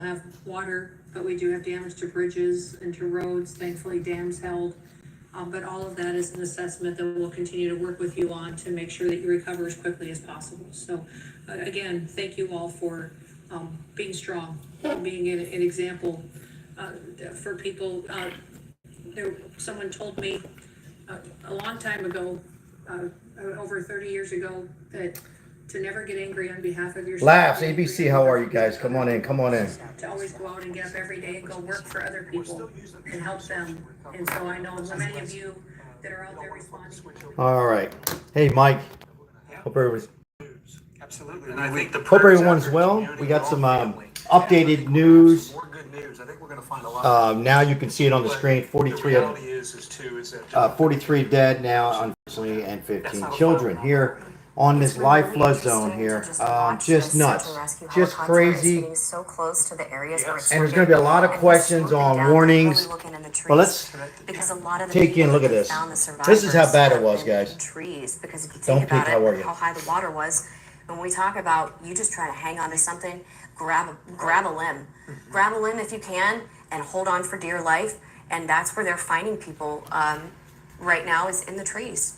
have water, but we do have damage to bridges and to roads. Thankfully, dams held. But all of that is an assessment that we'll continue to work with you on to make sure that you recover as quickly as possible. So, again, thank you all for being strong, being an example for people. Someone told me a long time ago, over 30 years ago, that to never get angry on behalf of yourself. Laughs, ABC, how are you guys? Come on in, come on in. To always go out and get up every day and go work for other people and help them. And so I know many of you that are out there responding. All right. Hey, Mike. Hope everyone's, Absolutely. And I think hope everyone's well. We got some updated news. More good news. I think we're going to find a lot. Now you can see it on the screen. 43 The reality is that 43 dead now, unfortunately, and 15 children here on this live flood zone here. Just nuts, just crazy. So close to the areas where it's And there's going to be a lot of questions on warnings. But let's take in, look at this. This is how bad it was, guys. Trees, because if you Don't think about peek, how are it, you? how high the water was, when we talk about you just trying to hang on to something, grab a limb, grab a limb if you can, and hold on for dear life. And that's where they're finding people right now, is in the trees.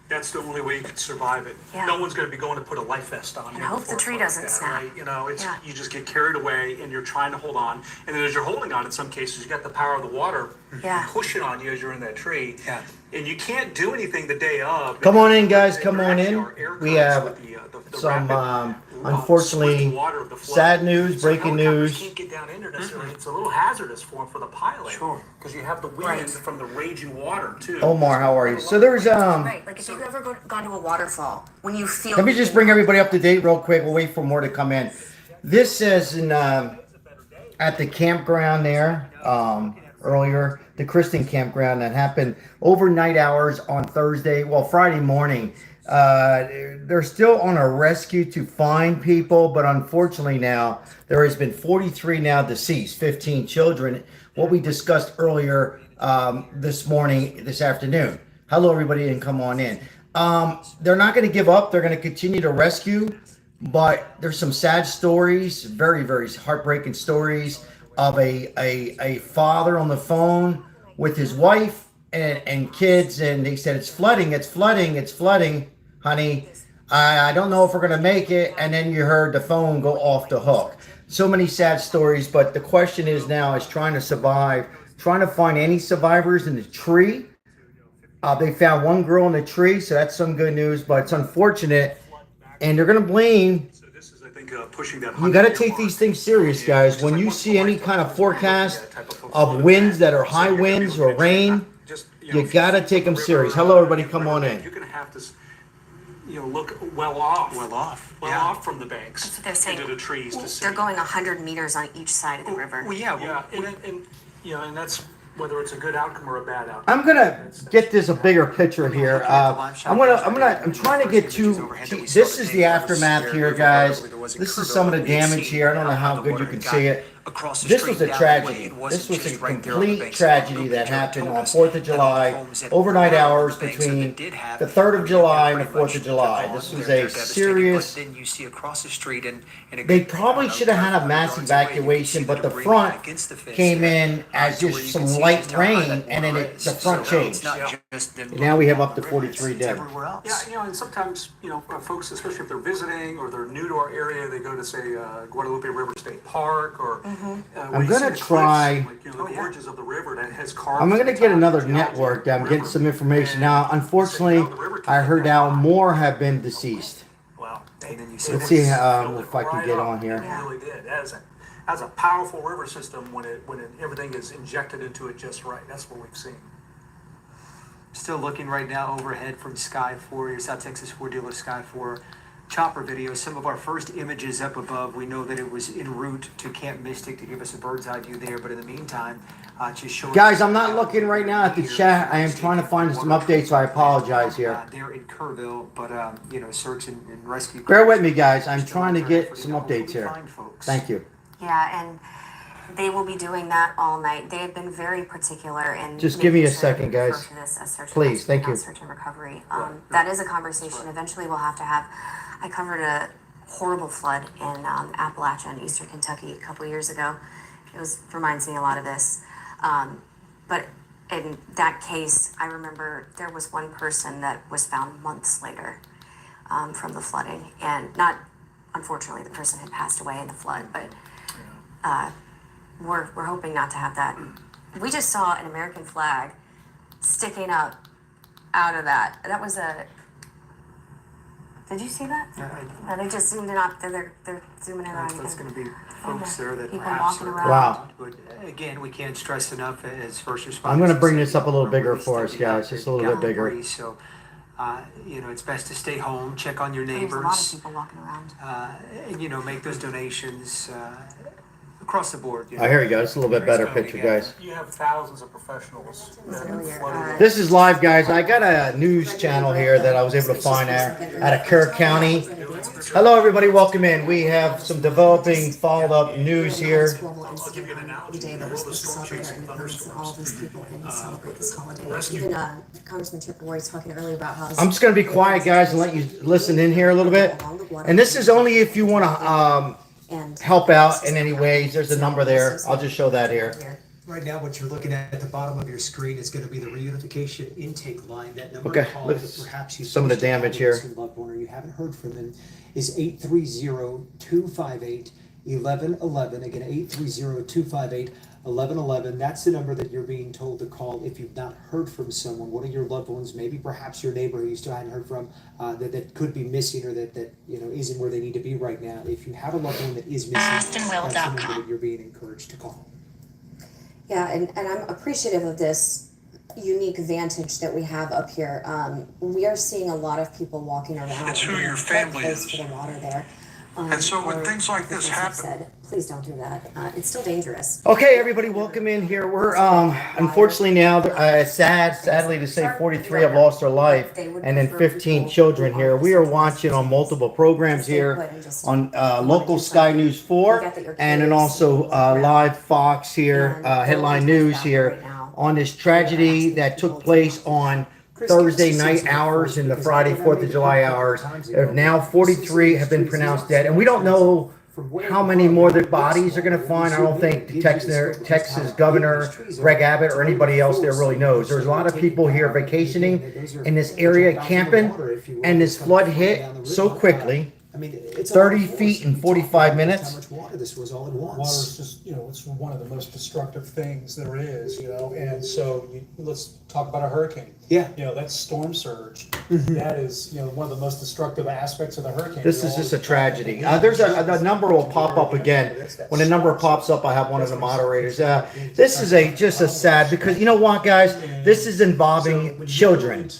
that's the only way you can survive it. Yeah. No one's going to be going to put a life vest on. And you hope before the tree it's like doesn't that, snap. Right? You know, it's Yeah. you just get carried away and you're trying to hold on. And then as you're holding on, in some cases, you got the power of the water Yeah. pushing on you as you're in that tree. Yeah. And you can't do anything the day of. Come on in, because guys. Come there on actually in. are air We currents have with the some, rapid, unfortunately, swirling water of the flood. sad news, So breaking helicopters news. can't get down into necessarily. It's a little hazardous for the pilot. Sure. Because you have the wind Right. from the raging water too. Omar, how are you? So there's Right, like if you've ever gone to a waterfall, when you feel. let me just bring everybody up to date real quick. We'll wait for more to come in. This says in at the campground there earlier, the Kristen campground that happened overnight hours on Thursday, well Friday morning. They're still on a rescue to find people, but unfortunately now there has been 43 now deceased, 15 children. What we discussed earlier this afternoon. Hello, everybody, and come on in. They're not going to give up. They're going to continue to rescue, but there's some sad stories, very, very heartbreaking stories of a father on the phone with his wife and kids, and they said, it's flooding, honey. I don't know if we're going to make it. And then you heard the phone go off the hook. So many sad stories, but the question is now is trying to survive, trying to find any survivors in the tree. They found one girl in the tree, so that's some good news, but it's unfortunate. And they're going to blame. So this is, I think, pushing that. You got to take these things serious, guys. When you see any kind of forecast of winds that are high winds or rain, you got to take them serious. Hello, everybody. Come on in. You're going to have to, look well off from the banks. That's what they're saying. Into the trees to see. They're going 100 meters on each side of the river. Well, yeah. Yeah, and that's whether it's a good outcome or a bad outcome. I'm gonna get this a bigger picture here. I'm trying to get to. This is the aftermath here, guys. This is some of the damage here. I don't know how good you can see it. This was a tragedy. This was a complete tragedy that happened on 4th of July, overnight hours between the 3rd of July and the 4th of July. This was a serious. They probably should have had a mass evacuation, but the front came in as just some light rain, and then the front changed. And now we have up to 43 dead. Yeah, and sometimes, folks, especially if they're visiting or they're new to our area, they go to, say, Guadalupe River State Park or I'm gonna try. the gorges of the river that has carved. I'm gonna get another network. I'm getting some information now. Unfortunately, I heard now more have been deceased. Wow. And then you Let's see if I can get on here. It really did. That's a powerful river system when everything is injected into it just right. That's what we've seen. Still looking right now overhead from Sky 4, your South Texas 4 dealer Sky 4 chopper video. Some of our first images up above. We know that it was en route to Camp Mystic to give us a bird's eye view there, but in the meantime, just showing. Guys, I'm not looking right now at the chat. I am trying to find some updates, so I apologize here. They're in Kerrville, but search and rescue. Bear with me, guys. I'm trying to get some updates here. Thank you. Yeah, and they will be doing that all night. They have been very particular in. Just give me a making sure second, they refer guys. to this as search and Please, rescue, thank not you. Search and recovery. That is a conversation. Eventually, we'll have to have. I covered horrible flood in Appalachia and Eastern Kentucky a couple years ago. Reminds me a lot of this. But in that case, I remember there was one person that was found months later from the flooding, and unfortunately, the person had passed away in the flood, but we're hoping not to have that. We just saw an American flag sticking up out of that. That was did you see that? Yeah, They just zoomed in up. They're zooming in on That's again. going to be folks there that People perhaps walking are. around. Wow. But again, we can't stress enough as first responders. I'm gonna bring this up a little we're bigger really for us, stepping up guys, just a to little bit counter bigger. debris. So, it's best to stay home, check on your There's a lot of neighbors, people walking around. and, make those donations across the board. I hear you guys. It's a little bit better picture, guys. You have thousands of professionals that Earlier, flooded. This is live, guys. I got a news channel here that I was able to find out of Kerr County. Hello, everybody. Welcome in. We have some developing, followed up news here. I'll give you an analogy. The world of storm chasing thunderstorms. All these people can celebrate this holiday. Even Congressman Chip Roy's talking earlier about how. I'm just going to be quiet, guys, and let you listen in here a little bit. And this is only if you want to help out in any ways. There's a number there. I'll just show that here. Right now, what you're looking at the bottom of your screen is going to be the reunification intake line. That number Okay, of calls look, that perhaps you some of the damage here. loved one or you haven't heard from them is 830-258-1111. Again, 830-258-1111. That's the number that you're being told to call if you've not heard from someone, one of your loved ones, maybe perhaps your neighbor who you still hadn't heard from, that could be missing or that isn't where they need to be right now. If you have a loved one that is missing, that's the number that you're being encouraged to call. Yeah, and I'm appreciative of this unique vantage that we have up here. We are seeing a lot of people walking around. It's who and your quite family close is. to the water there. And so when or things like the this things you've happen- said, please don't do that. It's still dangerous. Okay, everybody, welcome in here. We're unfortunately now, sadly to say, 43 have lost their life, and then 15 children here. We are watching on multiple programs here on local Sky News 4, and then also live Fox here, headline news here on this tragedy that took place on Thursday night hours and the Friday 4th of July hours. Now 43 have been pronounced dead, and we don't know how many more the bodies are going to find. I don't think the Texas Governor Greg Abbott or anybody else there really knows. There's a lot of people here vacationing in this area, camping, and this flood hit so quickly. I mean, it's 30 feet in 45 minutes. How much water this was all at once. Water is just, it's one of the most destructive things there is, and so let's talk about a hurricane. Yeah. That storm surge, that is, one of the most destructive aspects of the hurricane. This is just a tragedy. There's a number will pop up again. When the number pops up, I have one of the moderators. This is just a sad, because you know what, guys? This is involving children,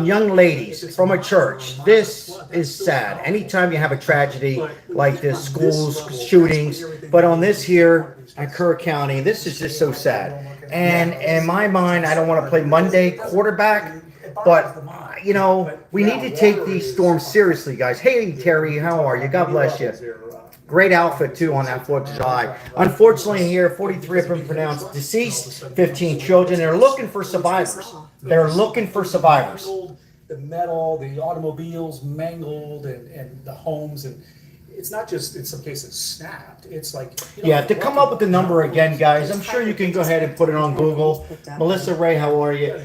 young ladies from a church. This is sad. Anytime you have a tragedy like this, schools, shootings, but on this here at Kerr County, this is just so sad. And in my mind, I don't want to play Monday quarterback, but we need to take these storms seriously, guys. Hey, Terry, how are you? God bless you. Great outfit too on that 4th of July. Unfortunately here, 43 have been pronounced deceased, 15 children. They're looking for survivors. They're looking for survivors. The metal, the automobiles mangled, and the homes, and it's not just in some cases snapped. It's like Yeah, to come up with the number again, guys, I'm sure you can go ahead and put it on Google. Melissa Ray, how are you?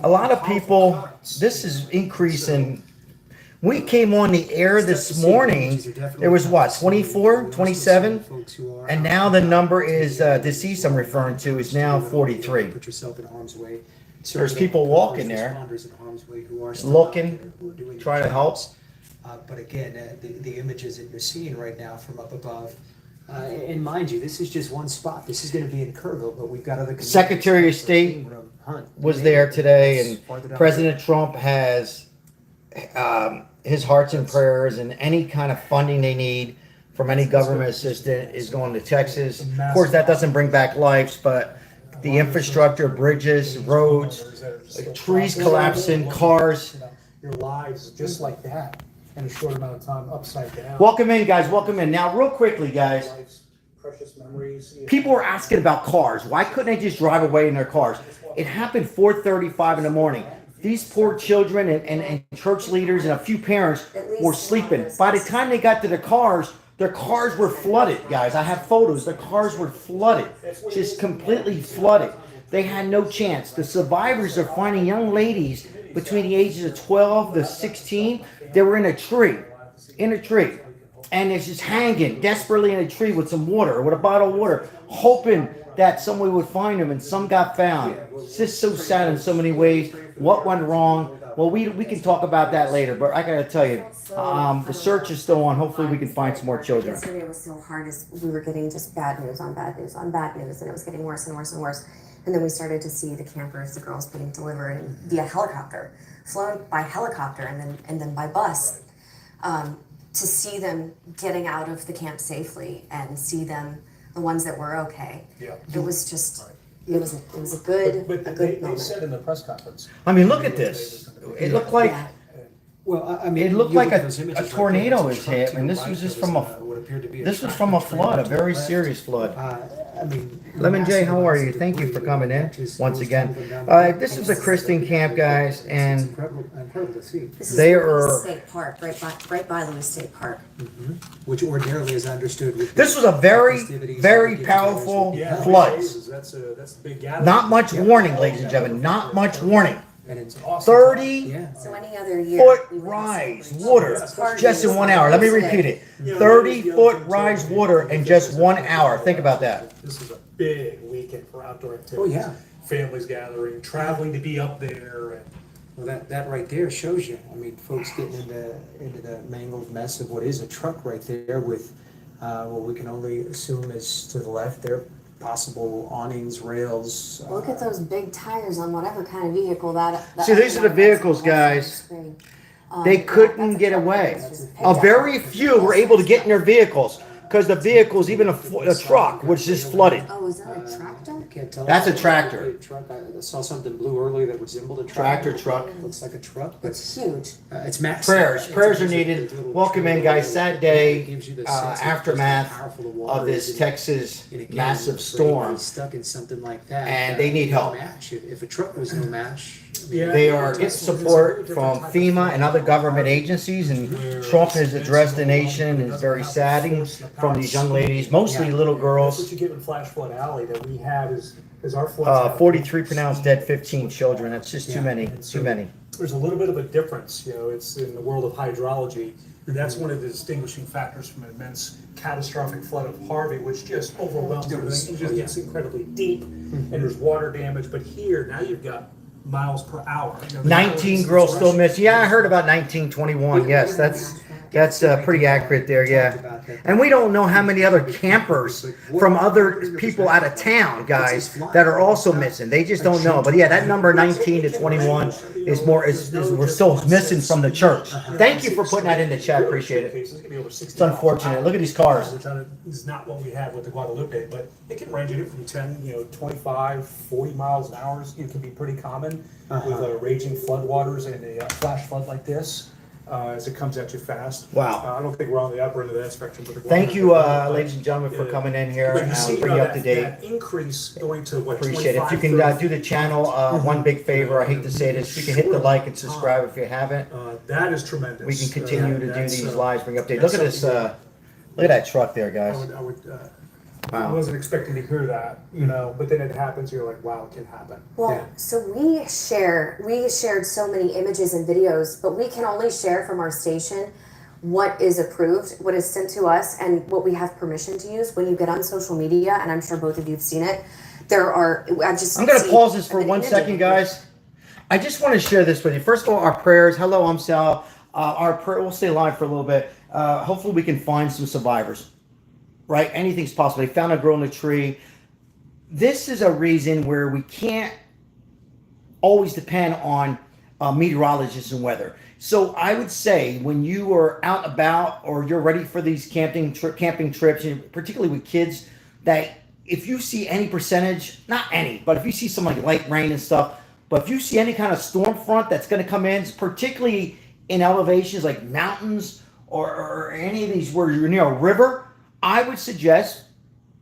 A lot of people, this is increasing. We came on the air this morning, there was what, 24, 27? And now the number is deceased I'm referring to is now 43. Put yourself in harm's way. There's people walking there, looking, trying to help. But again, the images that you're seeing right now from up above, and mind you, this is just one spot. This is going to be in Kerrville, but we've got other. Secretary of State was there today, and President Trump has his hearts and prayers, and any kind of funding they need from any government assistant is going to Texas. Of course, that doesn't bring back lives, but the infrastructure, bridges, roads, trees collapsing, cars. your lives just like that in a short amount of time, upside down. Welcome in, guys. Welcome in. Now, real quickly, guys. Precious memories. People were asking about cars. Why couldn't they just drive away in their cars? It happened 4:35 in the morning. These poor children and church leaders and a few parents At least were one sleeping. of those By the time they got to their cars were flooded, guys. I have photos. Their cars were flooded, just completely flooded. They had no chance. The survivors are finding young ladies between the ages of 12 to 16. They were in a tree, and it's just hanging desperately in a tree with some water, with a bottle of water, hoping that somebody would find them, and some got found. It's just so sad in so many ways. What went wrong? Well, we can talk about that later, but I gotta tell you, the search is still on. Hopefully we can find some more children. Yesterday was so hard as we were getting just bad news on bad news on bad news, and it was getting worse and worse and worse. And then we started to see the campers, the girls being delivered via helicopter, flown by helicopter, and then by bus. To see them getting out of the camp safely and see them, the ones that were okay. Yeah. It was just, it was a good But moment. they said in the press conference. I mean, look at this. It looked like Yeah. Well, I mean, It looked you like look at a- those images a right there, tornado it's a is truck hit, to and the this right, was just there from a- what appeared to be this was tractor from a trailer flood, a to the very left. serious flood. I mean, Lemon J, how are you? massive Thank you for debris coming in just once goes again. tumbling down the This is road. a Christian camp, guys, It's and incredible to see. This is They Louis are- State Park, right by Louis State Park. Which ordinarily is understood with. this was a very, festivities, very get-togethers powerful with- Yeah, floods. That's the big gathering. Not much warning, ladies and gentlemen. Not much warning. And it's Awesome. 30 yeah. So any other year. foot we would have rise celebrations. water just in 1 hour. Let me repeat it. 30-foot rise water in just 1 hour. Think about that. This is a big weekend for outdoor activities. Oh, yeah. Families gathering, traveling to be up there, and Well, that right there shows you. I mean, folks getting into the mangled mess of what is a truck right there with what we can only assume is to the left there, possible awnings, rails. Look at those big tires on whatever kind of vehicle that. See, these are the vehicles, guys. They couldn't get away. A very few were able to get in their vehicles because the vehicles, even a truck, was just flooded. Oh, is that a tractor? I can't tell. That's a tractor. Truck. I saw something blue earlier that resembled a truck. Tractor truck. Looks like a truck, but It's huge. it's massive. Prayers. It's Prayers are a- needed. it's a little Welcome in, trailer guys. that Sad day, gives you the sense of just how aftermath powerful the water of this is. Texas And again, massive for anybody storm. stuck in something like that, And they need no help. match. If a truck was no match, I mean, Yeah. They are getting support from FEMA and other government agencies, and Trump has addressed the nation and is very saddened from these young ladies, mostly little that's what girls. you get in Flash Flood Alley that we have is our floods. 43 pronounced dead, 15 children. That's just too many, too many. There's a little bit of a difference, it's in the world of hydrology. And that's one of the distinguishing factors from an immense catastrophic flood of Harvey, which just overwhelms everything. It just gets incredibly deep and there's water damage. But here, now you've got miles per hour. 19 girls still missing. Yeah, I heard about 1921. Yes, that's pretty accurate there. Yeah, and we don't know how many other campers from other people out of town, guys, that are also missing. They just don't know. But yeah, that number 19 to 21 is more. Is we're still missing from the church. Thank you for putting that in the chat. Appreciate it. It's unfortunate. Look at these cars. Which is not what we have with the Guadalupe, but it can range anywhere from 10, 25, 40 miles an hour. It can be pretty common with raging floodwaters and a flash flood like this as it comes at you fast. Wow. I don't think we're on the upper end of that spectrum. With the Thank you, Guadalupe, but- ladies and gentlemen, for coming in here But and you see, bring you up to that, date. that increase going to what? Appreciate it. If you 25, can 30, do the channel one big favor, I hate to say this, you can hit the like and subscribe if you haven't. that is tremendous. We can continue to do That's, these lives, bring updates. that's Look at this, something look at that truck there, I guys. I Wow. wasn't expecting to hear that, but then it happens, you're like, wow, it can happen. Well, Yeah. so we shared so many images and videos, but we can only share from our station what is approved, what is sent to us, and what we have permission to use. When you get on social media, and I'm sure both of you have seen it, I'm I'm gonna pause this for 1 second, guys. I just want to share this with you. First of all, our prayers. Hello, I'm Sal. Our prayer. We'll stay live for a little bit. Hopefully, we can find some survivors. Right? Anything's possible. They found a girl in a tree. This is a reason where we can't always depend on meteorologists and weather. So I would say when you are out and about or you're ready for these camping trips, and particularly with kids, that if you see any percentage, not any, but if you see some like light rain and stuff, but if you see any kind of storm front that's going to come in, particularly in elevations like mountains or any of these where you're near a river, I would suggest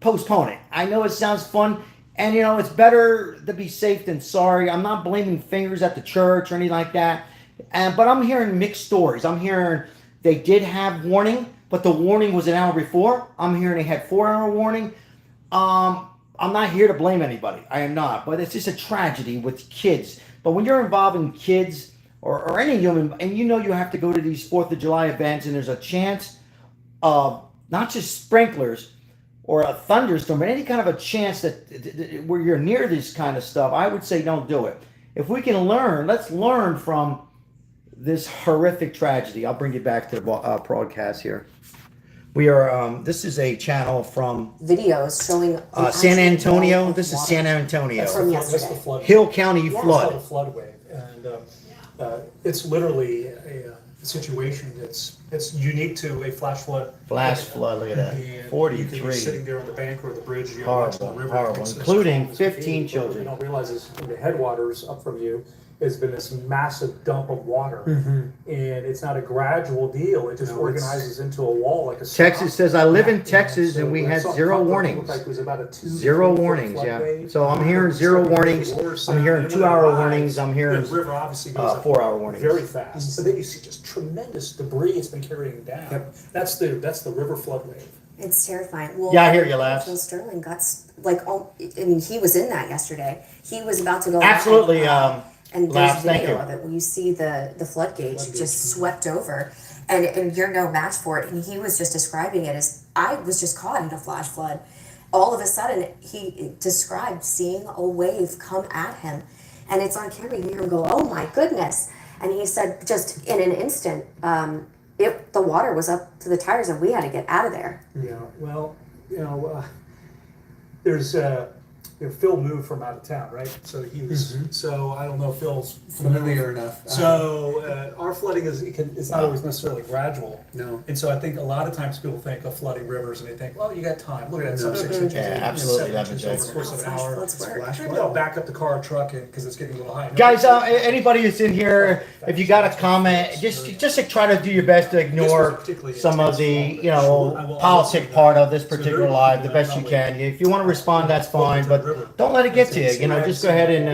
postpone it. I know it sounds fun. And it's better to be safe than sorry. I'm not blaming fingers at the church or anything like that. But I'm hearing mixed stories. I'm hearing they did have warning, but the warning was an hour before. I'm hearing they had 4-hour warning. I'm not here to blame anybody. I am not. But it's just a tragedy with kids. But when you're involving kids or any human, and you have to go to these 4th of July events, and there's a chance of not just sprinklers or a thunderstorm, but any kind of a chance that where you're near this kind of stuff, I would say don't do it. If we can learn, let's learn from this horrific tragedy. I'll bring you back to the broadcast here. We are, this is a channel from Videos showing the San actual Antonio. wall of This is water. San Antonio. From That's the yesterday. flood. Hill County Yeah. flood. It's called a flood wave, and it's literally a situation that's unique to a flash flood. Flash flood, look at that. And you can be 43. sitting there on the bank or the bridge, Horrible, watching the river. horrible, It's as including calm as it 15 can be, but children. What you don't realize is in the headwaters up from you has been this massive dump of water, and it's not a gradual deal. It just No, it's- organizes into a wall like a. Texas says, I live in Texas and we So I had saw zero it warnings. looked like it was about a 2 to 0 3 foot warnings, flood yeah. wave. So I'm hearing 0 warnings. I'm hearing 2-hour warnings. I'm hearing The river obviously goes up 4-hour warnings. very fast. So then you see just tremendous debris it's been carrying down. Yep. That's the river flood wave. It's terrifying. Well, Yeah, I hear you, Labs. Phil Sterling got I mean, he was in that yesterday. He was about to go. Absolutely, live, and there's Labs, thank video you. of it where you see the flood gauge just swept over, and you're no match for it. And he was just describing it as I was just caught in a flash flood. All of a sudden, he described seeing a wave come at him, and it's on camera. You hear him go, "Oh my goodness!" And he said, just in an instant, the water was up to the tires, and we had to get out of there. Yeah, well, there's Phil moved from out of town, right? So he was. So I don't know if Phil's Familiar enough. So our flooding it's not always necessarily gradual. No. And so I think a lot of times people think of flooding rivers and they think, well, you got time. Look at that, some 6 inches, Yeah, 8 inches, absolutely, 7 inches over David. the course of an Flash hour. floods work. Maybe I'll back up the car or truck because it's getting a little high. Guys, anybody who's in here, if you got a comment, just to try to do your best to ignore some of the, politic part of this particular live the best you can. If you want to respond, that's fine, but don't let it get to you. Just go ahead and,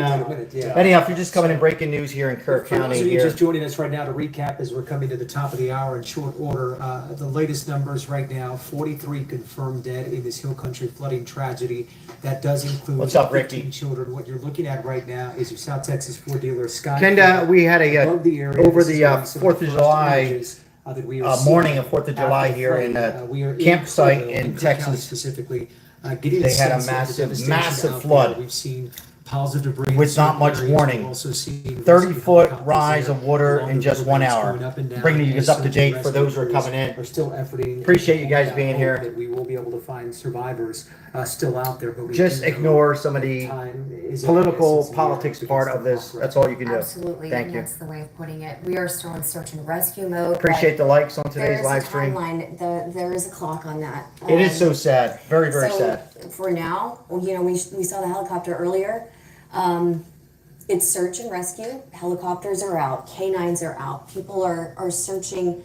anyhow, if you're just coming in breaking news here in Kirk For those County of you here. just joining us right now, to recap as we're coming to the top of the hour in short order, the latest numbers right now, 43 confirmed dead in this Hill Country flooding tragedy. That does include What's up, Ricky? 15 children. What you're looking at right now is your South Texas Ford dealer, Sky. Ken, we had above the area. over This is the showing some 4th of first July images, that we are morning seeing of 4th of after July the here in flooding. We are campsite Cookville, in Cook County Texas. specifically. Getting They had a sense of the massive, devastation massive out flood. there. We've seen piles of debris With not much warning. 30-foot rise of water in just 1 hour. Bringing you guys up to date for those who are coming in. Are still efforting. Appreciate you guys being here. That we will be able to find survivors still out there. But we Just do know ignore some of the time is of political essence and we are politics up part against of the this. clock That's all you can do. Absolutely, Thank and you. that's the way of putting it. We are still in search and rescue mode. Appreciate the likes on but today's there live is a stream. timeline. There is a clock on that. It is so sad. Very, very So, sad. For now, we saw the helicopter earlier. It's search and rescue. Helicopters are out. Canines are out. People are searching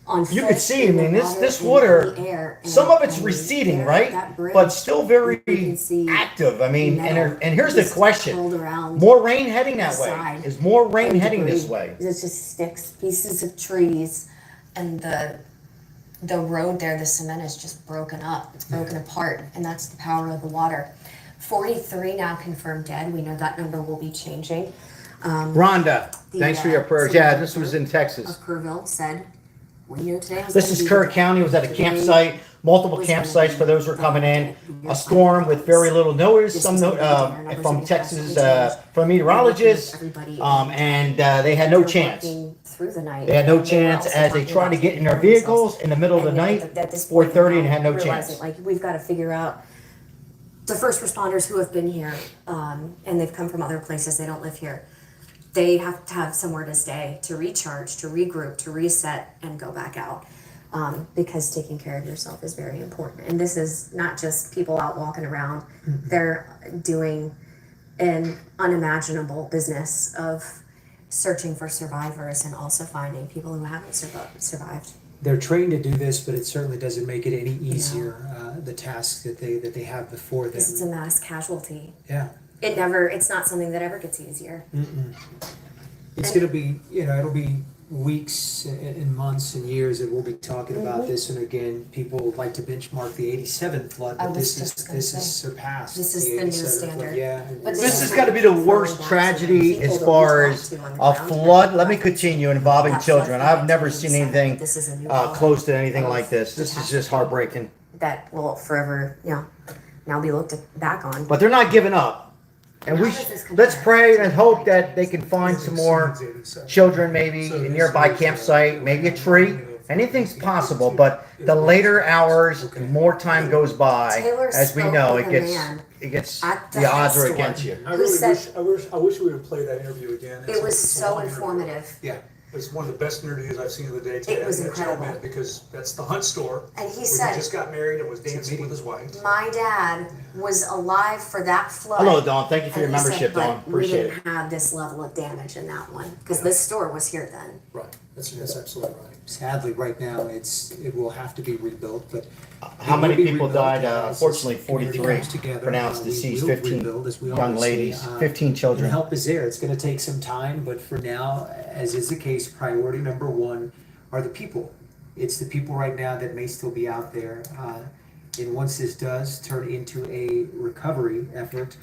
on You foot, could see, I in the mean, this in water, the air, some of it's and receding, there, right? that bridge, But still very you can see active. I mean, metal and here's the just question. curled around More rain heading that the way? side. Is more rain and heading this debris. way? It's just sticks, pieces of trees, and the road there, the cement is just broken up. It's broken apart, and that's the power of the water. 43 now confirmed dead. We know that number will be changing. Rhonda, thanks for your prayers. city Yeah, this was manager in Texas. Of Kerrville said, we knew today was This gonna is be Kirk the- County. It was at a today campsite, multiple was gonna campsites be for those who are the- coming in. the- A storm with very little notice. This Some is gonna be our numbers from will be Texas, drastically changed. from meteorologists, Everybody- and they had no They're chance. working through the night. They had no And they were chance also as they talking tried to about get in their taking care of themselves. vehicles in the middle of the And night, at this point 4:30, and now, had no realizing, chance. Like, we've got to figure out the first responders who have been here, and they've come from other places, they don't live here. They have to have somewhere to stay, to recharge, to regroup, to reset, and go back out. Because taking care of yourself is very important. And this is not just people out walking around. They're doing an unimaginable business of searching for survivors and also finding people who haven't survived. they're trained to do this, but it certainly doesn't make it any easier, the task that they have before Because it's a them. mass casualty. Yeah. It's not something that ever gets easier. It's gonna be, it'll be weeks and months and years that we'll be talking about this, and again, people like to benchmark the '87 flood, I but was this just gonna is say, surpassed. this is the new 87 flood. standard. Yeah. But This has is got to be the throwing worst back to tragedy people as that far we as talked to on the a ground. flood. Let me continue involving That flood children. from I've never seen 1987, anything this is a new level close to anything of like this. This is just heartbreaking. That will forever, now be looked back on. But they're not giving up. And we How does this let's compare? pray and hope that they can find some more children, maybe a nearby campsite, maybe a tree. Anything's possible, but the later hours, more time goes by. Taylor As we spoke know, with it a gets man at the odds are store. against you. I Who really said- I wish we would play that interview again. It was It's a so long interview. informative. Yeah. It's one of the best interviews I've seen of the day today. It was That incredible. gentleman, because that's the Hunt store. And he where said- just got married and was dancing with his wife. My dad was alive for that flood. Hello, Dawn. Thank you for your And he said, membership, "But Dawn. Appreciate we it. didn't have this level of damage in that one because this store was here then. Right, that's absolutely right. Sadly, right now, it will have to be rebuilt, but. How it many will be people rebuilt, died? as Unfortunately, this community 43 comes together. pronounced We deceased, will 15 rebuild, as we young always say, ladies, 15 children. And help is there. It's gonna take some time, but for now, as is the case, priority number one are the people. It's the people right now that may still be out there. And once this does turn into a recovery effort.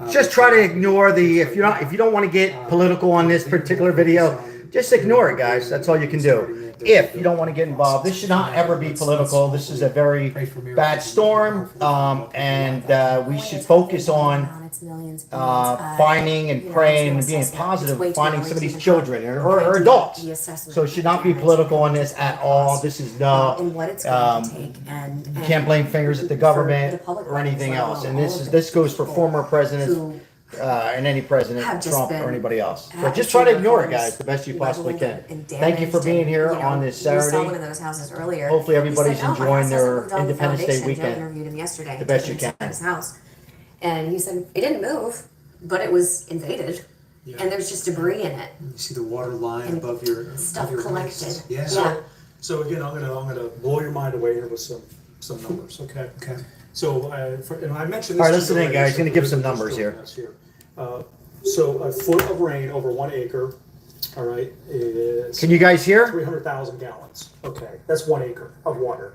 Just try to ignore the if you don't want to get political on this particular video, just ignore it, guys. That's all you can do. If you don't want to get involved, this should not ever be political. This is a very bad storm, and we should focus on It's millions of pounds. finding and praying and being positive, finding some of these children or adults. So it should not be political on this at all. This is And what it's going to um, take and. you can't blame fingers at the government or anything else. And this goes for former presidents and any president, Have just Trump been- or anybody else. have But just try to seen ignore it, homes guys, the best you possibly can. leveled and Thank you for damaged being and, here you know, on this We saw one Saturday. of those houses earlier. Hopefully He everybody's said, "No, my enjoying house their hasn't moved on the Independence Day foundation." Joe weekend interviewed him yesterday. the best you Took him can. to His house, and he said it didn't move, but it was invaded, and there's just debris in it. You see the water line And above your. stuff above your collected. waist. Yeah. Yeah. So again, I'm gonna blow your mind away here with some numbers, okay? Okay. So, and I mentioned this. All right, to listen you in, earlier, guys. so Gonna give we're some just numbers doing here. this here. So a foot of rain over 1 acre, all right, is Can you guys hear? 300,000 gallons. Okay, that's 1 acre of water.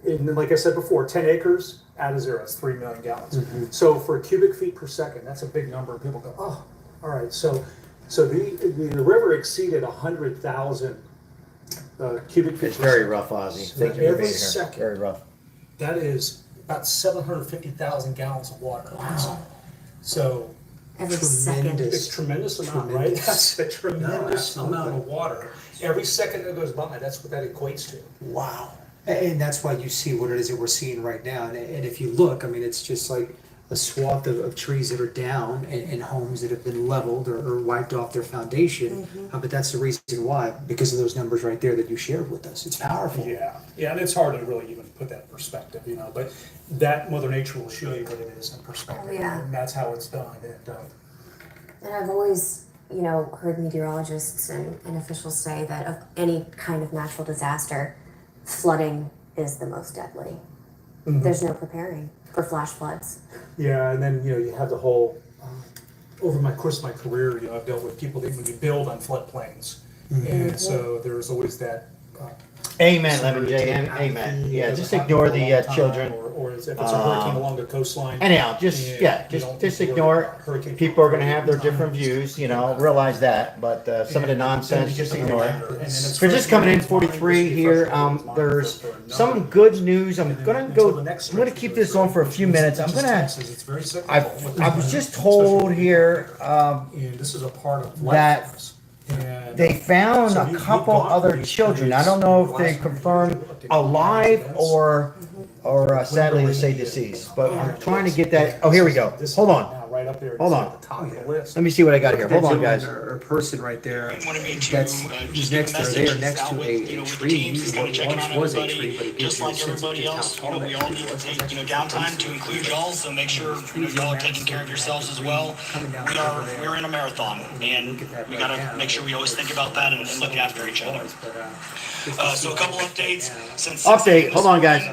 And then, like I said before, 10 acres out of zero, that's 3 million gallons. So for cubic feet per second, that's a big number. People go, oh, all right. So the river exceeded 100,000 cubic feet It's per very second. rough, Ozzy. So Thank you for every being here. second. Very rough. That is about 750,000 gallons of water. So Every second. it's tremendous amount, right? Tremendous. That's a tremendous No, amount absolutely. of water. Every second that goes by, that's what that equates to. Wow. And that's why you see what it is that we're seeing right now. And if you look, I mean, it's just like a swath of trees that are down and homes that have been leveled or wiped off their foundation. But that's the reason why, because of those numbers right there that you shared with us. It's powerful. Yeah, and it's hard to really even put that in perspective, but that Mother Nature will show you what it is in perspective. Oh, yeah. And that's how it's done. And I've always, heard meteorologists and officials say that of any kind of natural disaster, flooding is the most deadly. There's no preparing for flash floods. Yeah, and then, you have the whole, over my course of my career, I've dealt with people that when you build on floodplains. And so there's always that. Amen, Lemon J. Amen. Yeah, just ignore the children. Or if it's a hurricane along the coastline. Anyhow, just ignore it. Hurricane. People are going to have their different views, realize that. But some of the nonsense, just ignore it. If you're just coming in 43 here, there's some good news. I'm going to keep this on for a few minutes. I was just told here And this is a part of life that for us. And they found so a we've couple gone other through these children. I don't know if they confirmed alive or or sadly to say deceased. But I'm trying to get that. Oh, here we go. This is Hold on. now right up there. Hold It's on. at the top of the list. Let me see what I got here. Hold on, guys. Or person right there. Wanted me to, That's just next give a to they are message next out to with, a with the tree. teams, just kind of checking Once on was a everybody, tree, but it gives just you a like sense of everybody just how else. tall We that all tree need to was. take, downtime to include y'all, so make sure, y'all are taking care of yourselves as well. We're in a marathon, and we gotta make sure we always think about that and look after each other. So a couple updates. Since Update. Hold on, guys.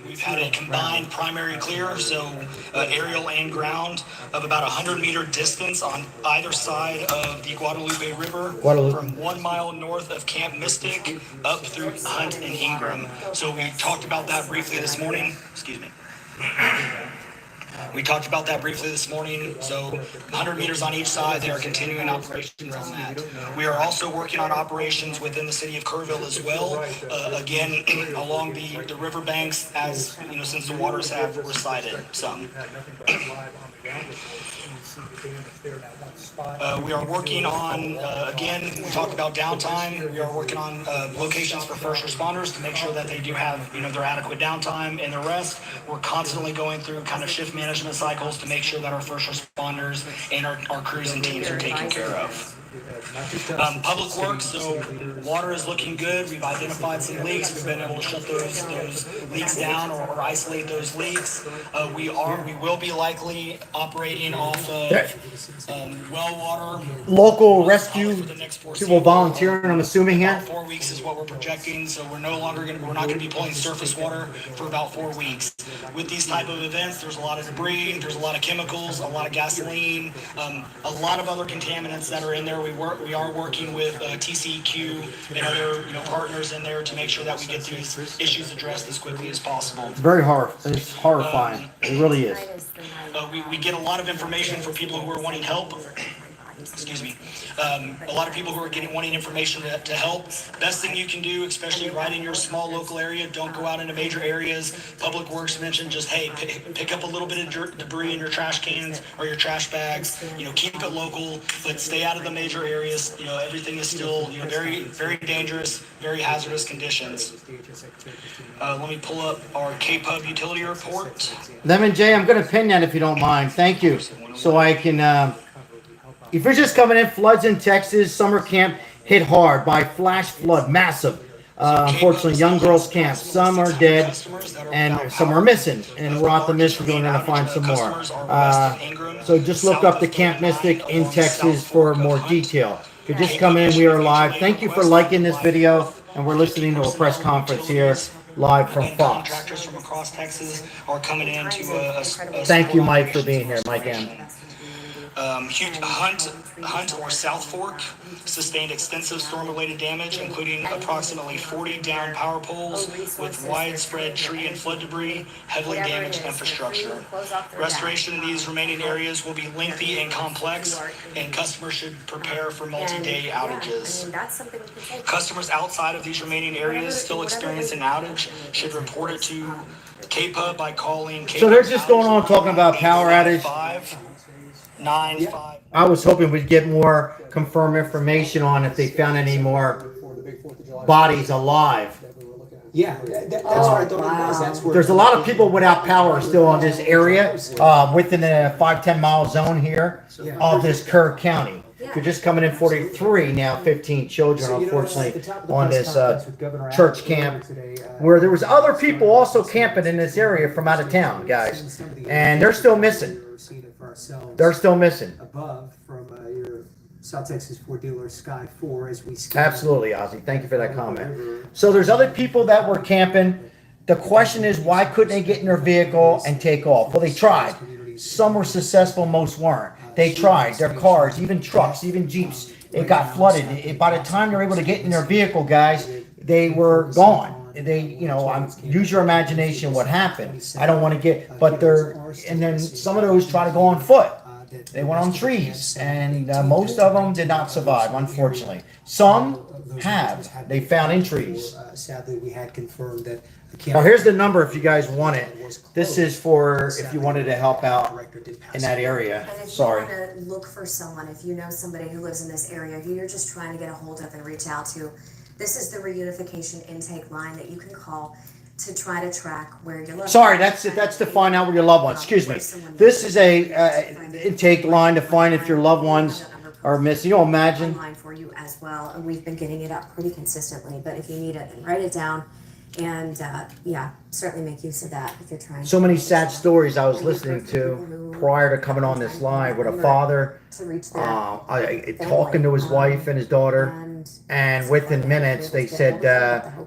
We've had a combined primary clear, so aerial and ground, of about 100-meter distance on either side of the Guadalupe River, Guadalupe. from 1 mile north of Camp Mystic up through Hunt and Ingram. So we talked about that briefly this morning. Excuse me. We talked about that briefly this morning. So 100 meters on each side, they are continuing operations on that. We are also working on operations within the city of Kerrville as well. Again, along the riverbanks, as since the waters have receded some. We are working on, again, we talked about downtime. We are working on locations for first responders to make sure that they do have, their adequate downtime and the rest. We're constantly going through kind of shift management cycles to make sure that our first responders and our crews and teams are taken care of. Public Works, so water is looking good. We've identified some leaks. We've been able to shut those leaks down or isolate those leaks. We will be likely operating off of well water. Local rescue for the next people foreseeable- volunteering, I'm assuming here. About 4 weeks is what we're projecting, so we're not gonna be pulling surface water for about 4 weeks. With these type of events, there's a lot of debris, there's a lot of chemicals, a lot of gasoline, a lot of other contaminants that are in there. We are working with TCEQ and other partners in there to make sure that we get these issues addressed as quickly as possible. It's horrifying. It really is. We get a lot of information for people who are wanting help. Excuse me. A lot of people who are wanting information to help. Best thing you can do, especially right in your small local area, don't go out into major areas. Public Works mentioned just, hey, pick up a little bit of debris in your trash cans or your trash bags. Keep it local, but stay out of the major areas. Everything is still, very, very dangerous, very hazardous conditions. Let me pull up our K-Pub utility report. Lemon J, I'm going to pin that if you don't mind. Thank you. So I can, if you're just coming in, floods in Texas, summer camp hit hard by flash flood, massive. Unfortunately, young girls camp. Some are dead and some are missing. And we're optimistic we're going to find some more. So just look up the Camp Mystic in Texas for more detail. If you're just coming in, we are live. Thank you for liking this video. And we're listening to a press conference here live from Fox. Contractors from across Texas are coming in to Thank you, Mike, for being here. Mike M. Hunt or South Fork sustained extensive storm-related damage, including approximately 40 downed power poles with widespread tree and flood debris, heavily damaged infrastructure. Restoration in these remaining areas will be lengthy and complex, and customers should prepare for multi-day outages. Customers outside of these remaining areas still experiencing outage should report it to KPUB by calling KPUB. So they're just going on talking about power outage. 595. I was hoping we'd get more confirmed information on if they found any more bodies alive. Yeah, that's what I thought it was. That's where There's a lot of people without power still in this area, within a 5-10 mile zone here of this Kerr County. If you're just coming in 43, now 15 children, unfortunately, on this church camp, where there was other people also camping in this area from out of town, guys. And they're still missing. They're still missing. Above from your South Texas Ford dealer Sky 4 as we Absolutely, Ozzy. Thank you for that comment. So there's other people that were camping. The question is, why couldn't they get in their vehicle and take off? Well, they tried. Some were successful, most weren't. They tried. Their cars, even trucks, even Jeeps, it got flooded. By the time they're able to get in their vehicle, guys, they were gone. Use your imagination what happened. I don't want to get, but and then some of those try to go on foot. They went on trees, and most of them did not survive, unfortunately. Some have. They found in trees. Sadly, we had confirmed that. Now, here's the number if you guys want it. This is for if you wanted to help out in that area. And if Sorry. you want to look for someone, if you know somebody who lives in this area, if you're just trying to get a hold of and reach out to, this is the reunification intake line that you can call to try to track where your loved Sorry, ones that's to find out where your loved ones. Excuse me. This is a intake line to find if your loved ones are missing. You don't imagine. online for you as well, and we've been getting it up pretty consistently. But if you need it, then write it down, and yeah, certainly make use of that if you're trying. So many sad stories I was listening to prior to coming on this live with a father to reach their talking to his wife and his daughter. And within minutes, they said,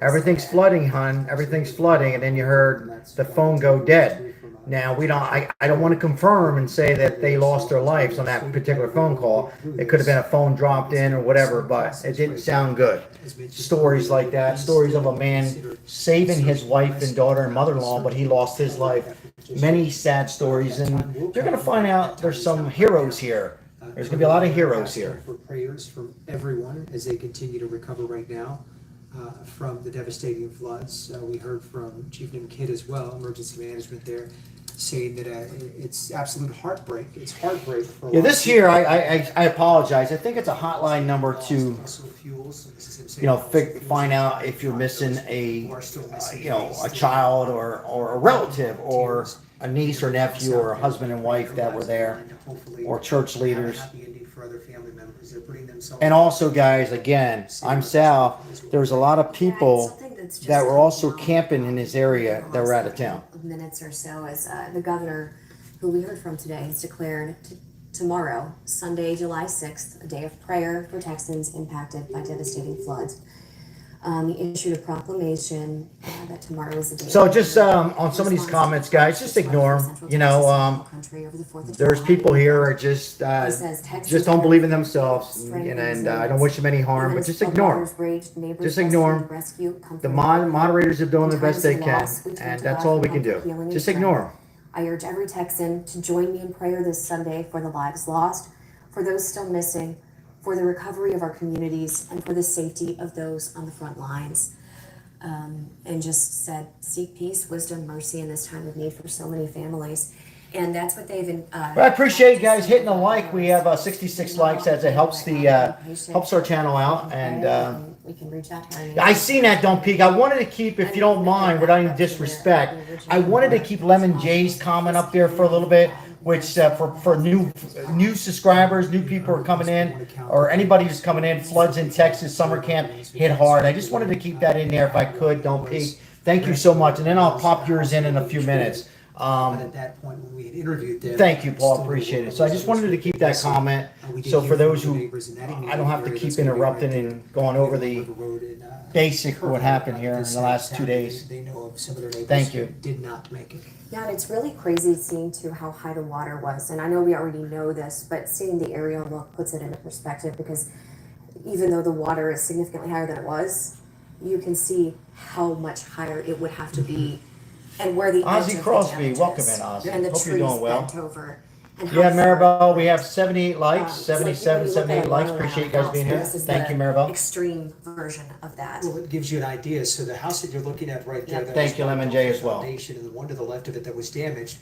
everything's flooding, hon. Everything's flooding. And then you heard the phone go dead. Now, I don't want to confirm and say that they lost their lives on that particular phone call. It could have been a phone dropped in or whatever, but it didn't sound good. Stories like that, stories of a man saving his wife and daughter and mother-in-law, but he lost his life. Many sad stories, and you're going to find out there's some heroes here. There's going to be a lot of heroes here. For prayers from everyone as they continue to recover right now from the devastating floods. We heard from Chief Nim Kidd as well, emergency management there, saying that it's absolute heartbreak. It's heartbreak for Yeah, this here, I apologize. I think it's a hotline number to, find out if you're missing a child or a relative or a niece or nephew or a husband and wife that were there, or church leaders. And also, guys, again, I'm Sal. There was a lot of people that were also camping in this area that were out of town. Minutes or so, as the governor, who we heard from today, has declared tomorrow, Sunday, July 6th, a day of prayer for Texans impacted by devastating floods. He issued a proclamation that tomorrow is the day. So just on some of these comments, guys, just ignore them. There's people here who are just don't believe in themselves, and I don't wish them any harm, but just ignore them. Just ignore them. The moderators are doing the best they can, and that's all we can do. Just ignore them. I urge every Texan to join me in prayer this Sunday for the lives lost, for those still missing, for the recovery of our communities, and for the safety of those on the front lines. And just said, seek peace, wisdom, mercy in this time of need for so many families. And that's what they've been. Well, I appreciate you guys hitting a like. We have 66 likes as it helps our channel out. And we can reach out to our I seen that, Don't Peek. I wanted to keep, if you don't mind, without any disrespect, I wanted to keep Lemon J's comment up there for a little bit, which for new subscribers, new people who are coming in, or anybody who's coming in, floods in Texas, summer camp hit hard. I just wanted to keep that in there if I could, Don't Peek. Thank you so much. And then I'll pop yours in a few minutes. At that point when we had interviewed them. Thank you, Paul. Appreciate it. So I just wanted to keep that comment. So for those who, I don't have to keep interrupting and going over the basic what happened here in the last 2 days. They know of some of their neighbors Thank you. who did not make it. Yeah, and it's really crazy seeing too how high the water was. And I know we already know this, but seeing the aerial look puts it into perspective, because even though the water is significantly higher than it was, you can see how much higher it would have to be, and where the edge Ozzy of the Crosby, edge welcome is, in, Ozzy. and the Hope you're trees doing well. bent over. And how Yeah, far Maribel, we it have is. 78 likes, So when 77, you look 78 at likes. one Appreciate you guys house, being here. this is Thank the you, Maribel. Extreme version of that. Well, it gives you an idea. So the house that you're looking at right there, Yeah. that Thank was you, Lemon knocked J, off as the well. foundation, and the one to the left of it that was damaged,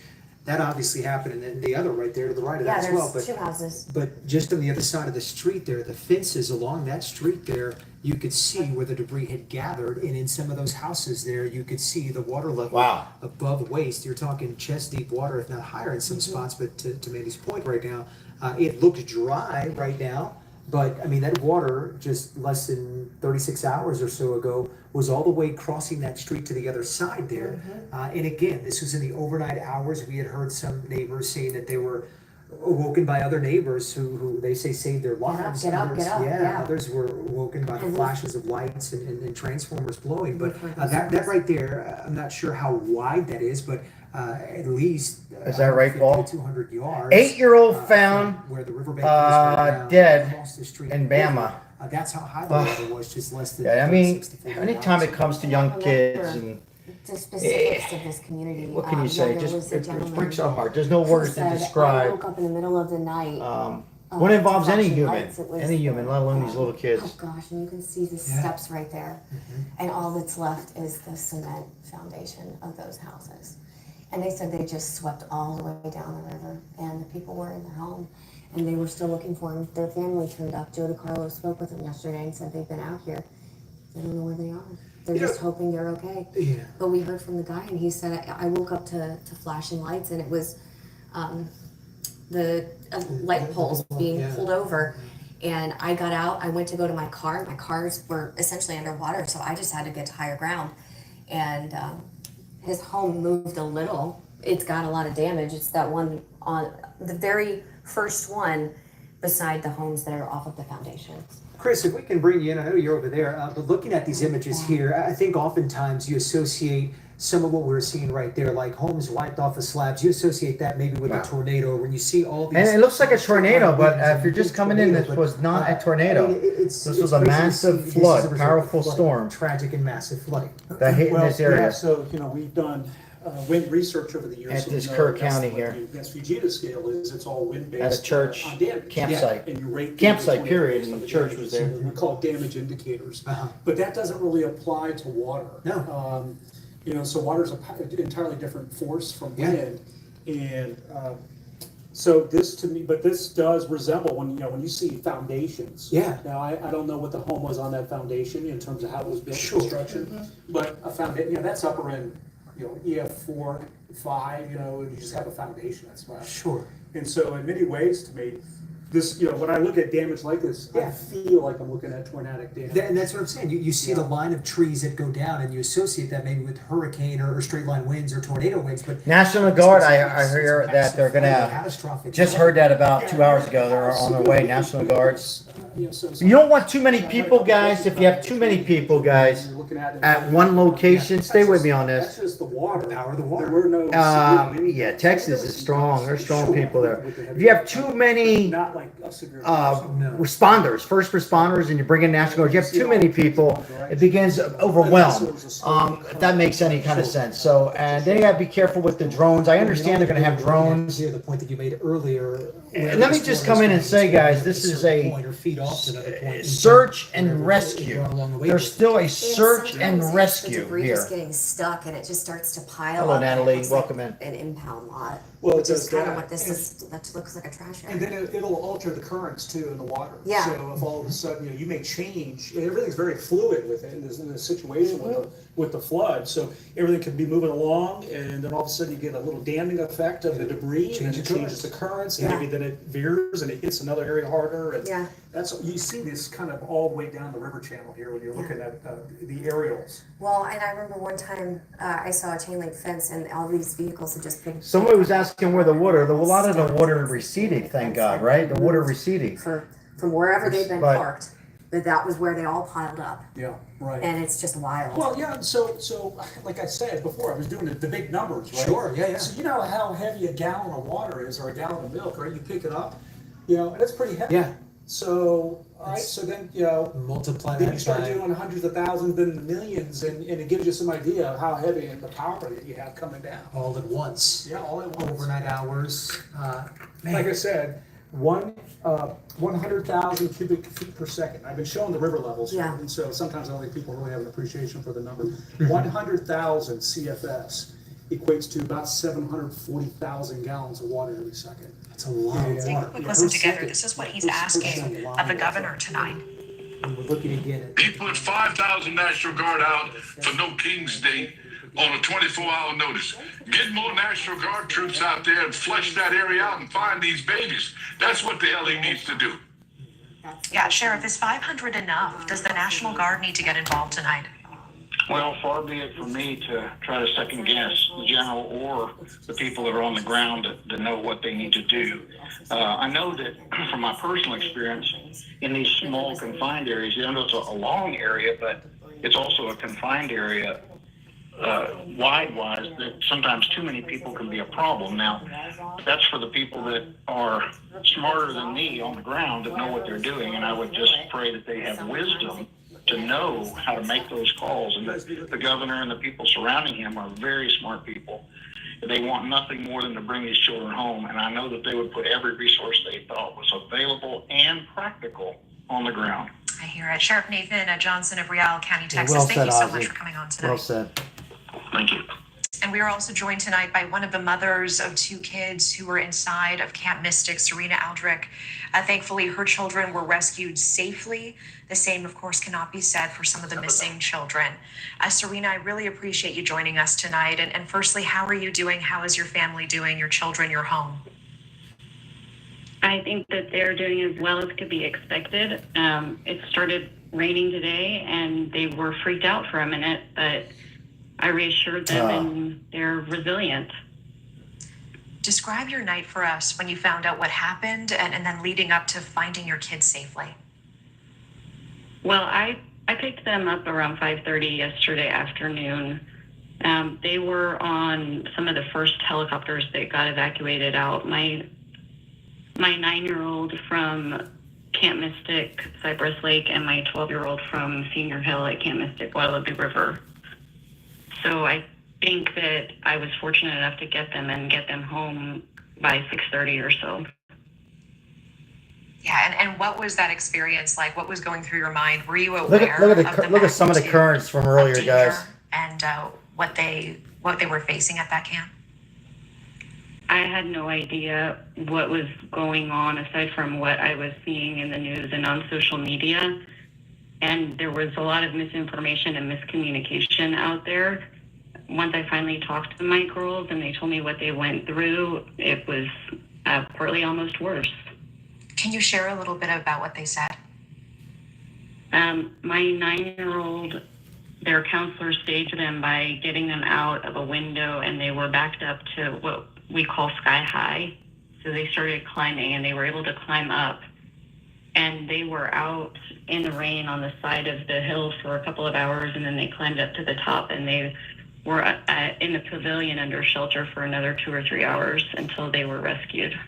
that obviously happened, and then the other right there to the right of Yeah, that as well. there's two houses. But just on the other side of the street there, the fences along that street there, you could see where the debris had gathered, and in some of those houses there, you could see the water level Wow. above waist. You're talking chest deep water, if not higher in some spots. But to Mandy's point right now, it looks dry right now. But I mean, that water just less than 36 hours or so ago was all the way crossing that street to the other side there. And again, this was in the overnight hours. We had heard some neighbors saying that they were awoken by other neighbors who they say saved their lives. Get up, Others, get up, yeah. Others were awoken by the And flashes of lights and transformers blowing. But Different that right there, I'm not sure how wide that is, but at least Is that right, Paul? 200 yards. 8-year-old found where the riverbank is right now, dead across the street. in Bama. That's how high the water was, just less than. Yeah, I mean, 64 anytime yards. it comes to young kids, and The specifics of this community. what can you say? There was Just a it gentleman breaks our heart. There's no who words to said, I describe woke up in the middle of the night. when it involves any flashing human, lights. It was, let alone these little kids. Oh gosh, and you can see the steps right there. And all that's left is the cement foundation of those houses. And they said they just swept all the way down the river, and the people were in their home, and they were still looking for them. Their family turned up. Joe DiCarlo spoke with them yesterday and said they've been out here. They don't know where they are. They're just hoping you're okay. Yeah. But we heard from the guy, and he said, I woke up to flashing lights, and it was the light poles being Yeah. pulled over. And I got out, I went to go to my car. My cars were essentially underwater, so I just had to get to higher ground. And his home moved a little. It's got a lot of damage. It's that one on the very first one beside the homes that are off of the foundation. Chris, if we can bring you in, I know you're over there, but looking at these images here, I think oftentimes you associate some of what we're seeing right there, like homes wiped off the slabs. You associate that maybe with a tornado. When you see all these, And it looks like a tornado, but if you're just coming in, this was not a tornado. This was a massive flood, powerful storm. Tragic and massive flood. that hit in this Yeah, area. so, we've done wind research over the years. At so this we know Kerr that's County what here. the SVG scale is, it's all wind-based. At a church on damage. campsite. And you rate Campsite, damage period, based on and the the church damage. was there. So we call it damage indicators. Uh-huh. But that doesn't really apply to water. No. So water's an entirely different force from Yeah. wind. And so this to me, but this does resemble when you see foundations. Yeah. Now, I don't know what the home was on that foundation in terms of how it was built, Sure. construction. But a foundation, that's upper end, EF4, 5, you just have a foundation, that's why. Sure. And so in many ways, to me, this, when I look at damage like this, I Yeah. feel like I'm looking at tornadic damage. And that's what I'm saying. You see the line of trees that go down, and you associate that maybe with hurricane or straight line winds or tornado winds. But National Guard, I hear that they're gonna, catastrophic. just heard that about 2 hours ago, they're on their way, National Guards. So You don't want too many people, guys. If you have too many people, guys, you're looking at one location, stay with me on That's this. just the water. Power of the water. There were no. severe Yeah, Texas is strong. There's strong people there. If you have too many Not like a severe. responders, first responders, and you bring in National Guard, you have too many people, it begins to overwhelm. If that makes any kind of sense. So, and then you gotta be careful with the drones. I understand they're gonna have drones. Here, the point that you made earlier. And let me just come in and say, guys, this is a point or feed off to another point. search and rescue. There's still a search and Sometimes rescue the debris here. is getting stuck, and it just starts to pile Hello, up. Natalie. It looks like Welcome in. An impound lot. Well, it Which is does kind of that. what this is. That looks like a trash And area. then it'll alter the currents too in the water. Yeah. So if all of a sudden, you may change, everything's very fluid with it in this situation with the flood. So everything can be moving along, and then all of a sudden you get a little damming effect of the debris, and then it changes the currents, and maybe then it veers and it hits another area harder. And Yeah. that's, you see this kind of all the way down the river channel here when you're looking at the aerials. Well, and I remember one time I saw a chain link fence, and all these vehicles had just been. Somebody was asking where a lot of the water receded, thank God, right? The water receding. From wherever they've been But- parked, that was where they all piled up, Yeah, right. and it's just wild. Well, yeah, so like I said before, I was doing the big numbers, right? Sure, yeah. So you know how heavy a gallon of water is or a gallon of milk, right? You pick it up, and it's pretty heavy. Yeah. So, all right, so then, Multiply then that you start by. doing hundreds of thousands, then the millions, and it gives you some idea of how heavy the power that you have coming down. All at once. Yeah, all at once. Overnight hours. Man. Like I said, 100,000 cubic feet per second. I've been showing the river levels here, Yeah. and so sometimes I don't think people really have an appreciation for the number. 100,000 CFS equates to about 740,000 gallons of water every second. That's a lot of Yeah. water. Quick listen together. This is what he's asking of the governor tonight. And we're looking to get it. He put 5,000 National Guard out for No King's Day on a 24-hour notice. Get more National Guard troops out there and flush that area out and find these babies. That's what the hell he needs to do. Yeah, Sheriff, is 500 enough? Does the National Guard need to get involved tonight? Well, far be it from me to try to second guess the general or the people that are on the ground that know what they need to do. I know that from my personal experience in these small confined areas, it's a long area, but it's also a confined area wide-wise that sometimes too many people can be a problem. Now, that's for the people that are smarter than me on the ground that know what they're doing, and I would just pray that they have wisdom to know how to make those calls, and that the governor and the people surrounding him are very smart people. They want nothing more than to bring these children home, and I know that they would put every resource they thought was available and practical on the ground. I hear it. Sheriff Nathan Johnson of Real County, Texas. Well Thank said, you so Ozzy. much for coming on tonight. Well said. Thank you. And we are also joined tonight by one of the mothers of two kids who were inside of Camp Mystic, Serena Aldrich. Thankfully, her children were rescued safely. The same, of course, cannot be said for some of the missing children. Serena, I really appreciate you joining us tonight. And firstly, how are you doing? How is your family doing, your children, your home? I think that they're doing as well as could be expected. It started raining today, and they were freaked out for a minute, but I reassured them and they're resilient. Describe your night for us when you found out what happened and then leading up to finding your kids safely. Well, I picked them up around 5:30 yesterday afternoon. They were on some of the first helicopters that got evacuated out. My 9-year-old from Camp Mystic, Cypress Lake, and my 12-year-old from Senior Hill at Camp Mystic, Guadalupe River. So I think that I was fortunate enough to get them home by 6:30 or so. Yeah, and what was that experience like? What was going through your mind? Were you aware Look at some of the currents from earlier, guys. And what they were facing at that camp? I had no idea what was going on aside from what I was seeing in the news and on social media. And there was a lot of misinformation and miscommunication out there. Once I finally talked to my girls and they told me what they went through, it was partly almost worse. Can you share a little bit about what they said? My 9-year-old, their counselor staged them by getting them out of a window, and they were backed up to what we call sky high. So they started climbing, and they were able to climb up. And they were out in the rain on the side of the hill for a couple of hours, and then they climbed up to the top, and they were in the pavilion under shelter for another 2 or 3 hours until they were rescued.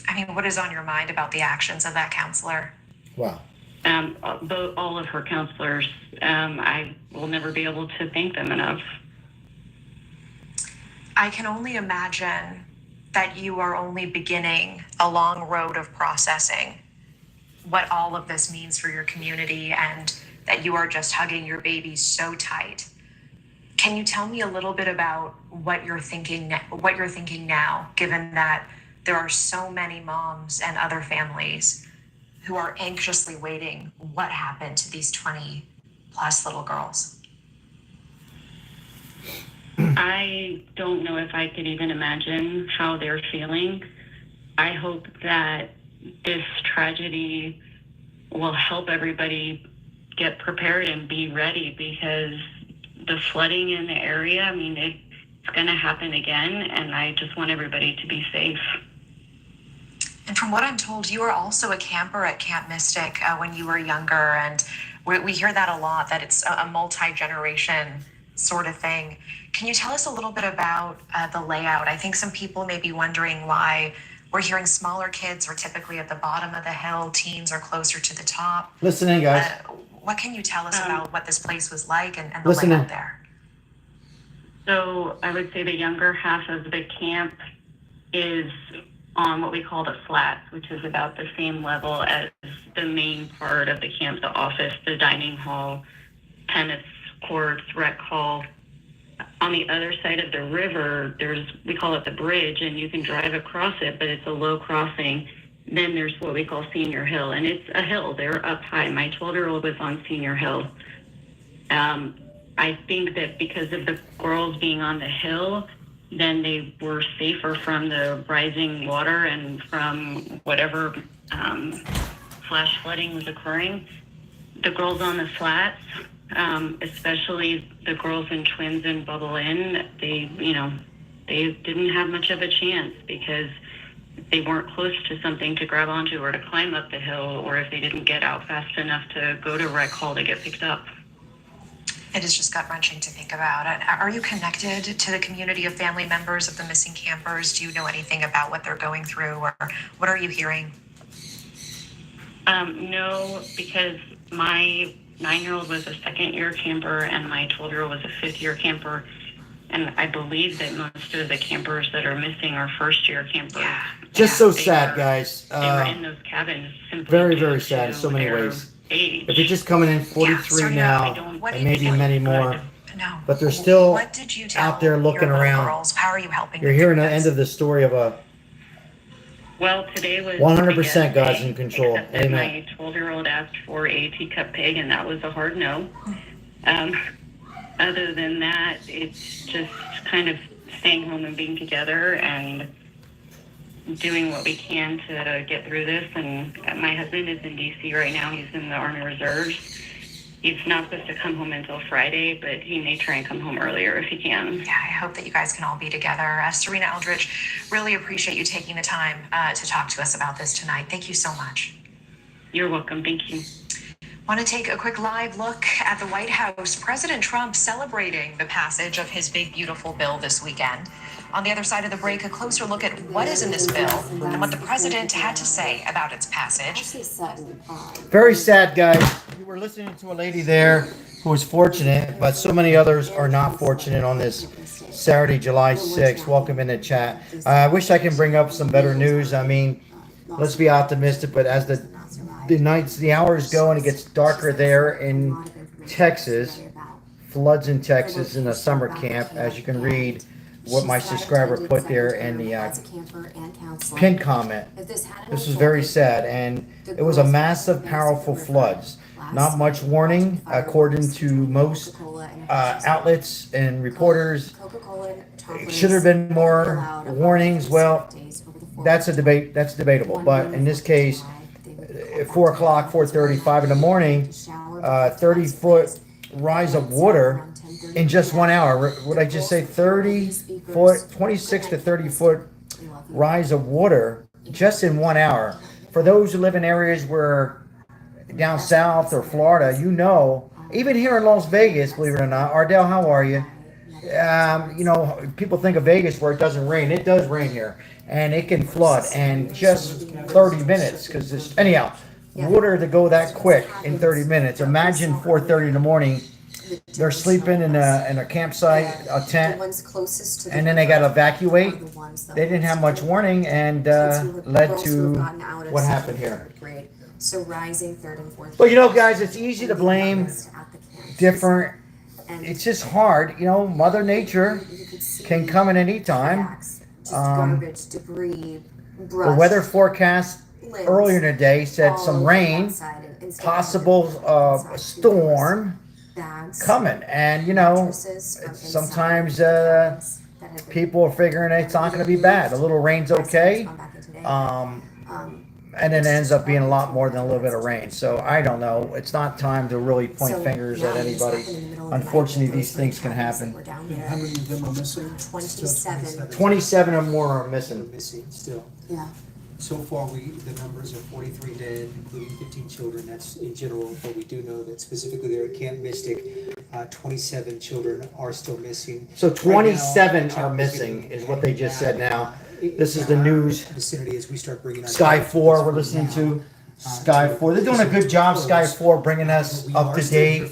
I mean, what is on your mind about the actions of that counselor? Wow. All of her counselors, I will never be able to thank them enough. I can only imagine that you are only beginning a long road of processing what all of this means for your community and that you are just hugging your baby so tight. Can you tell me a little bit about what you're thinking now, given that there are so many moms and other families who are anxiously waiting what happened to these 20 plus little girls? I don't know if I could even imagine how they're feeling. I hope that this tragedy will help everybody get prepared and be ready, because the flooding in the area, I mean, it's going to happen again, and I just want everybody to be safe. And from what I'm told, you were also a camper at Camp Mystic when you were younger, and we hear that a lot, that it's a multi-generation sort of thing. Can you tell us a little bit about the layout? I think some people may be wondering why we're hearing smaller kids are typically at the bottom of the hill, teens are closer to the top. Listen in, guys. What can you tell us about what this place was like and the layout there? So I would say the younger half of the camp is on what we call the flats, which is about the same level as the main part of the camp, the office, the dining hall, tennis courts, rec hall. On the other side of the river, we call it the bridge, and you can drive across it, but it's a low crossing. Then there's what we call Senior Hill, and it's a hill. They're up high. My 12-year-old was on Senior Hill. I think that because of the girls being on the hill, then they were safer from the rising water and from whatever flash flooding was occurring. The girls on the flats, especially the girls in Twins and Bubble Inn, they didn't have much of a chance because they weren't close to something to grab onto or to climb up the hill, or if they didn't get out fast enough to go to rec hall to get picked up. It is just gut-wrenching to think about. Are you connected to the community of family members of the missing campers? Do you know anything about what they're going through, or what are you hearing? No, because my 9-year-old was a second-year camper and my 12-year-old was a fifth-year camper. And I believe that most of the campers that are missing are first-year campers. Just so sad, guys. They were in those cabins simply Very, due very sad in to so many their ways. age. If you're just coming in, 43 now, and maybe many more. No. but they're still What did you tell out there looking your little around. girls? How are you helping You're them hearing through the end this? of the story of a Well, today was 100% the God's day, in control. except that Amen. my 12-year-old asked for a teacup pig, and that was a hard no. Other than that, it's just kind of staying home and being together and doing what we can to get through this. And my husband is in D.C. right now. He's in the Army Reserves. He's not supposed to come home until Friday, but he may try and come home earlier if he can. Yeah, I hope that you guys can all be together. Serena Eldridge, really appreciate you taking the time to talk to us about this tonight. Thank you so much. You're welcome. Thank you. Want to take a quick live look at the White House. President Trump celebrating the passage of his big, beautiful bill this weekend. On the other side of the break, a closer look at what is in this bill and what the president had to say about its passage. Very sad, guys. You were listening to a lady there who was fortunate, but so many others are not fortunate on this Saturday, July 6th. Welcome in the chat. I wish I can bring up some better news. I mean, let's be optimistic, but as the hours go and it gets darker there in Texas, floods in Texas in a summer camp, as you can read what my subscriber put there in the pinned comment. This was very sad, and it was a massive, powerful floods. Not much warning, according to most outlets and reporters. Should have been more warnings. Well, that's a debate. That's debatable. But in this case, at 4 o'clock, 4:30, 5 in the morning, 30-foot rise of water in just 1 hour. Would I just say 30-foot, 26 to 30-foot rise of water just in 1 hour? For those who live in areas where down south or Florida, you know, even here in Las Vegas, believe it or not. Ardell, how are you? You know, people think of Vegas where it doesn't rain. It does rain here, and it can flood in just 30 minutes. Because anyhow, water to go that quick in 30 minutes. Imagine 4:30 in the morning. They're sleeping in a campsite, a tent, and then they got to evacuate. They didn't have much warning, and led to what happened here. So rising third and fourth. But you know, guys, it's easy to blame different. It's just hard, you know. Mother Nature can come at any time. Garbage, debris, brush, The weather forecast earlier today said some rain, possible storm coming, and you know, sometimes people are figuring it's not going to be bad. A little rain's okay. And then it ends up being a lot more than a little bit of rain. So I don't know. It's not time to really point fingers at anybody. Unfortunately, these things can happen. How many of them are missing? 27. 27 or more are missing. Missing still. Yeah. So far, the numbers are 43 dead, including 15 children. That's in general, but we do know that specifically there at Camp Mystic, 27 children are still missing. So Right 27 now, are missing, is what they just said now. This is the news. Vicinity as we start bringing Sky 4 we're listening to. Sky 4. They're doing a good job, Sky 4, bringing us up to date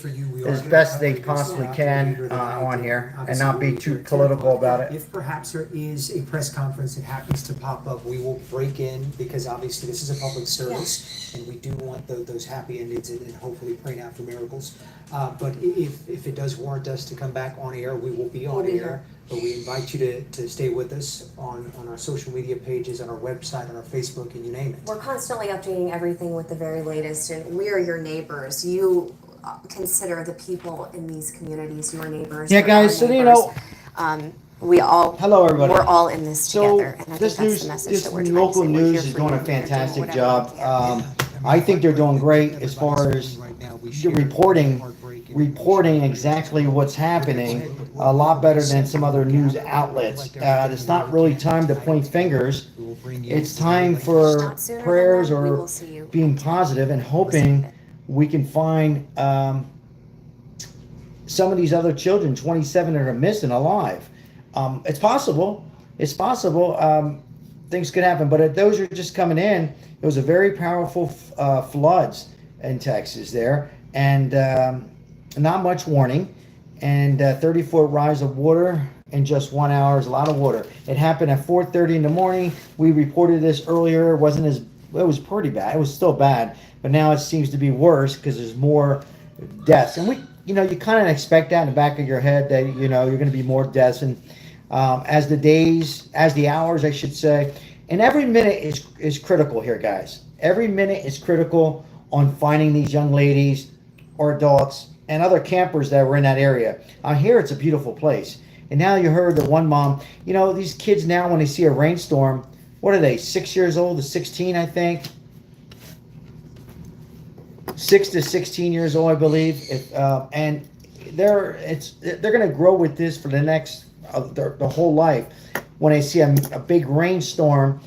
as best they possibly can on here and not be too political about it. If perhaps there is a press conference that happens to pop up, we will break in because obviously this is a public service and we do want those happy endings and hopefully praying out for miracles. But if it does warrant us to come back on air, we will be on air. But we invite you to stay with us on our social media pages, on our website, on our Facebook, and you name it. We're constantly updating everything with the very latest, and we are your neighbors. You consider the people in these communities your neighbors. Yeah, They're guys, our so you neighbors. know. We all. Hello, everybody. We're all in this So together, and I this think that's news, the message this that we're trying local to say. We're here news is for doing you. a We're doing fantastic whatever job. we can. I think they're doing great as far as reporting exactly what's happening. A lot better than some other news outlets. It's not really time to point fingers. It's time for prayers or being positive and hoping we can find some of these other children, 27 that are missing, alive. It's possible. It's possible. Things could happen, but those are just coming in. It was a very powerful floods in Texas there, and not much warning, and 30-foot rise of water in just 1 hour is a lot of water. It happened at 4:30 in the morning. We reported this earlier. It was pretty bad. It was still bad, but now it seems to be worse because there's more deaths. And you know, you kind of expect that in the back of your head that, you know, you're going to be more deaths. And as the hours, I should say, and every minute is critical here, guys. Every minute is critical on finding these young ladies or adults and other campers that were in that area. Here, it's a beautiful place. And now you heard the one mom, you know, these kids now, when they see a rainstorm, what are they, 6 years old to 16, I think? 6 to 16 years old, I believe. And they're going to grow with this for the next, the whole life. When they see a big rainstorm,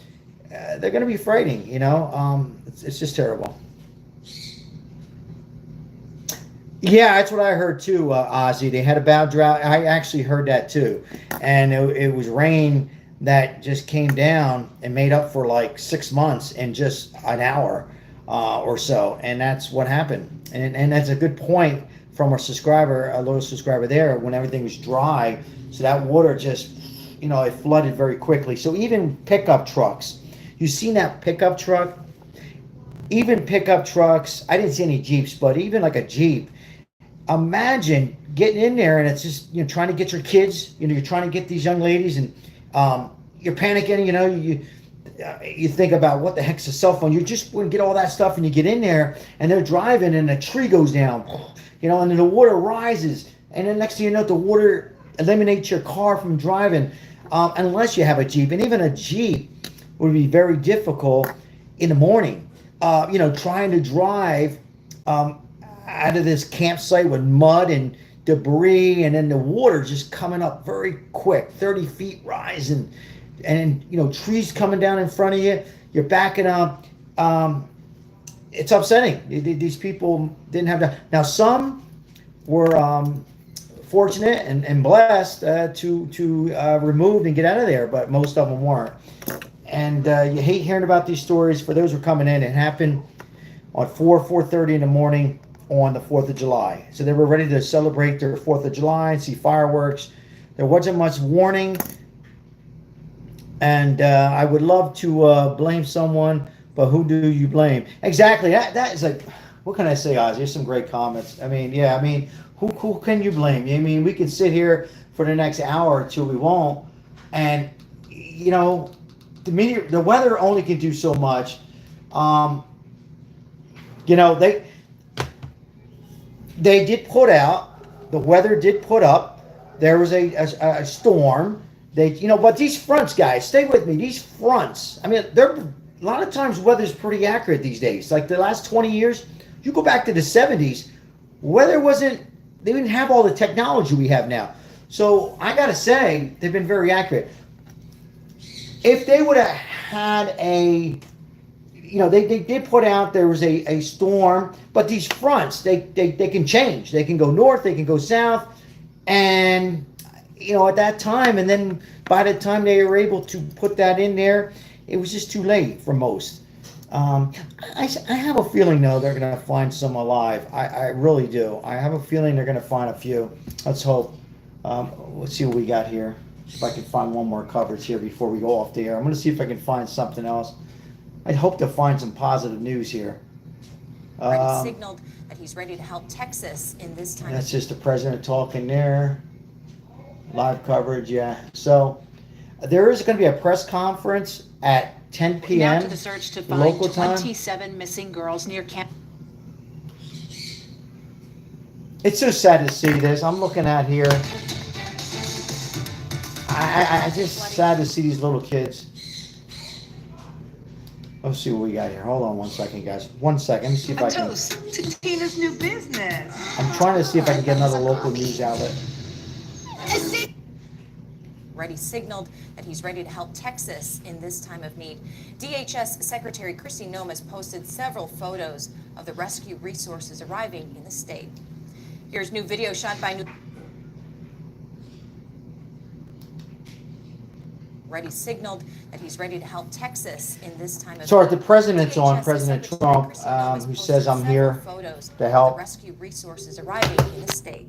they're going to be frightening, you know. It's just terrible. Yeah, that's what I heard too, Ozzy. They had a bad drought. I actually heard that too. And it was rain that just came down and made up for like 6 months in just an hour or so. And that's what happened. And that's a good point from a subscriber, a loyal subscriber there, when everything was dry. So that water just, you know, it flooded very quickly. So even pickup trucks, you seen that pickup truck? Even pickup trucks, I didn't see any Jeeps, but even like a Jeep, imagine getting in there and it's just, you know, trying to get your kids, you know, you're trying to get these young ladies and you're panicking, you know, you think about what the heck's a cell phone. You just want to get all that stuff and you get in there and they're driving and a tree goes down, you know, and then the water rises. And then next thing you know, the water eliminates your car from driving unless you have a Jeep. And even a Jeep would be very difficult in the morning, you know, trying to drive out of this campsite with mud and debris and then the water just coming up very quick, 30 feet rise and you know, trees coming down in front of you, you're backing up. It's upsetting. These people didn't have that. Now some were fortunate and blessed to remove and get out of there, but most of them weren't. And you hate hearing about these stories. For those who are coming in, it happened on 4:30 in the morning on the 4th of July. So they were ready to celebrate their 4th of July and see fireworks. There wasn't much warning. And I would love to blame someone, but who do you blame? Exactly. That is like, what can I say, Oz? There's some great comments. I mean, yeah, I mean, who can you blame? I mean, we can sit here for the next hour or two, we won't. And, you know, the weather only can do so much. You know, they did put out, the weather did put up, there was a storm. You know, but these fronts, guys, stay with me. These fronts, I mean, a lot of times weather's pretty accurate these days. Like the last 20 years, you go back to the 70s, weather they didn't have all the technology we have now. So I got to say, they've been very accurate. If they would have had you know, they did put out there was a storm, but these fronts, they can change. They can go north, they can go south, and, you know, at that time, and then by the time they were able to put that in there, it was just too late for most. I have a feeling, though, they're going to find some alive. I really do. I have a feeling they're going to find a few. Let's hope. Let's see what we got here. If I can find one more coverage here before we go off the air. I'm going to see if I can find something else. I'd hope to find some positive news here. Signaled that he's ready to help Texas in this time. That's just the president talking there. Live coverage, yeah. So there is going to be a press conference at 10 p.m. Now to the search to find local time. 27 missing girls near Camp. It's so sad to see this. I'm looking at here. I just sad to see these little kids. Let's see what we got here. Hold on 1 second, guys. 1 second. Let me see if I can. Toast to Tina's new business. I'm trying to see if I can get another local news outlet. Reddy signaled that he's ready to help Texas in this time of need. DHS Secretary Kristi Noem has posted several photos of the rescue resources arriving in the state. Here's new video shot by Reddy signaled that he's ready to help Texas in this time of So if the president's on, President Trump, who says I'm here to help. Rescue resources arriving in the state.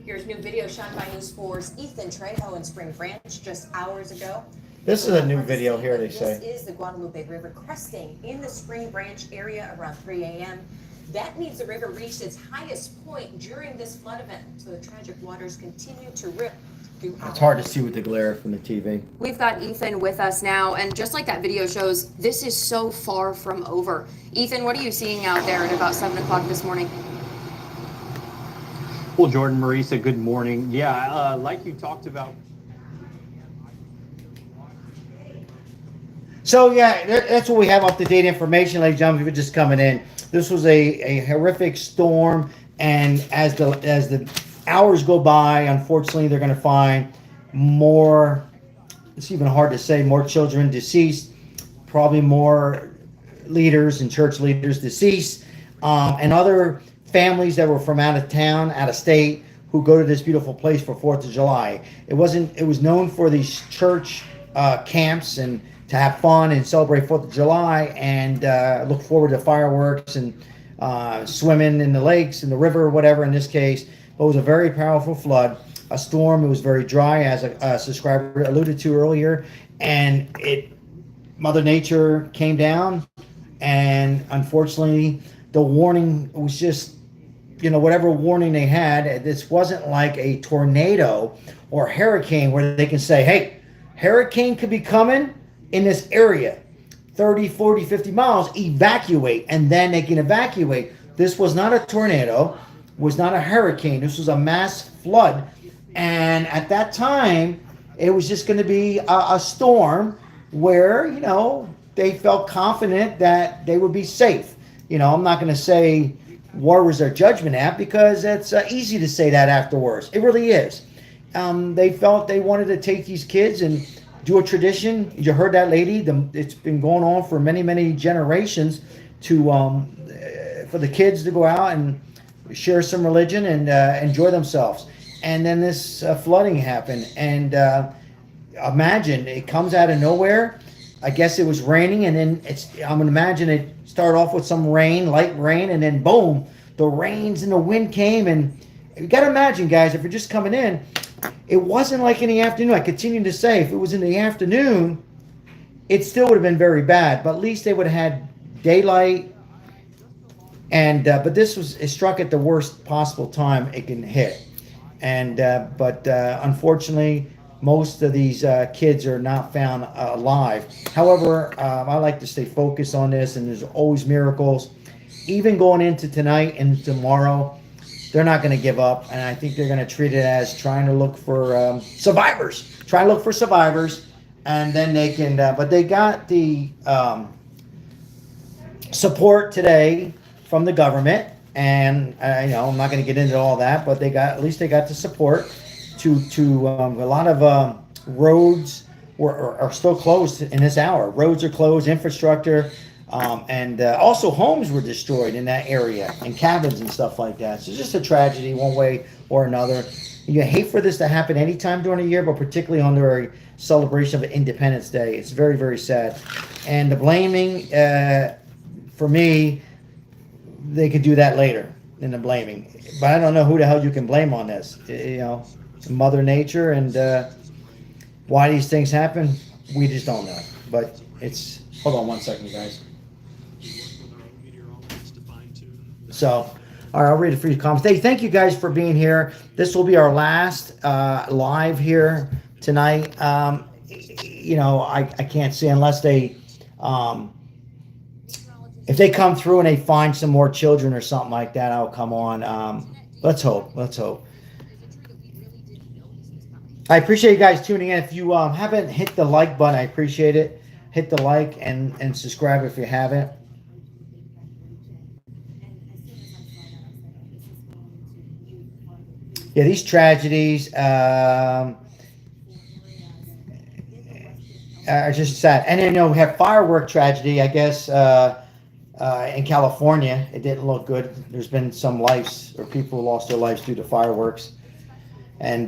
Here's new video shot by News 4's Ethan Trejo in Spring Branch just hours ago. This is a new video here, they say. This is the Guadalupe River cresting in the Spring Branch area around 3 a.m. That means the river reached its highest point during this flood event, so the tragic waters continue to rip through. It's hard to see with the glare from the TV. We've got Ethan with us now, and just like that video shows, this is so far from over. Ethan, what are you seeing out there at about 7 o'clock this morning? Well, Jordan, Marisa, good morning. Yeah, like you talked about. So yeah, that's what we have up-to-date information, ladies and gentlemen, if you're just coming in. This was a horrific storm, and as the hours go by, unfortunately, they're going to find more, it's even hard to say, more children deceased, probably more leaders and church leaders deceased, and other families that were from out of town, out of state, who go to this beautiful place for 4th of July. It was known for these church camps and to have fun and celebrate 4th of July and look forward to fireworks and swimming in the lakes, in the river, whatever in this case. But it was a very powerful flood, a storm. It was very dry, as a subscriber alluded to earlier. And Mother Nature came down, and unfortunately, the warning was just, whatever warning they had, this wasn't like a tornado or hurricane where they can say, hey, hurricane could be coming in this area, 30, 40, 50 miles, evacuate, and then they can evacuate. This was not a tornado, was not a hurricane. This was a mass flood. And at that time, it was just going to be a storm where, they felt confident that they would be safe. I'm not going to say war was their judgment at, because it's easy to say that afterwards. It really is. They felt they wanted to take these kids and do a tradition. You heard that lady. It's been going on for many, many generations for the kids to go out and share some religion and enjoy themselves. And then this flooding happened. And imagine, it comes out of nowhere. I guess it was raining, and then I'm gonna imagine it started off with some rain, light rain, and then boom, the rains and the wind came. And you gotta imagine, guys, if you're just coming in, it wasn't like in the afternoon. I continue to say, if it was in the afternoon, it still would have been very bad. But at least they would have had daylight. And but it struck at the worst possible time it can hit. And but unfortunately, most of these kids are not found alive. However, I like to stay focused on this, and there's always miracles. Even going into tonight and tomorrow, they're not going to give up, and I think they're going to treat it as trying to look for survivors. Try to look for survivors, and then they can. But they got the support today from the government, and I'm not going to get into all that, but at least they got the support to a lot of roads are still closed in this hour. Roads are closed, infrastructure. And also homes were destroyed in that area, and cabins and stuff like that. So it's just a tragedy one way or another. You hate for this to happen anytime during the year, but particularly on the celebration of Independence Day. It's very, very sad. And the blaming, for me, they could do that later than the blaming. But I don't know who the hell you can blame on this. Mother Nature, and why these things happen, we just don't know. But hold on one second, guys. So, all right, I'll read it for you comments. Hey, thank you guys for being here. This will be our last live here tonight. I can't see unless they, if they come through and they find some more children or something like that, I'll come on. Let's hope. I appreciate you guys tuning in. If you haven't hit the like button, I appreciate it. Hit the like and subscribe if you haven't. Yeah, these tragedies are just sad. And then, we have firework tragedy, I guess, in California. It didn't look good. There's been some lives, or people who lost their lives due to fireworks. And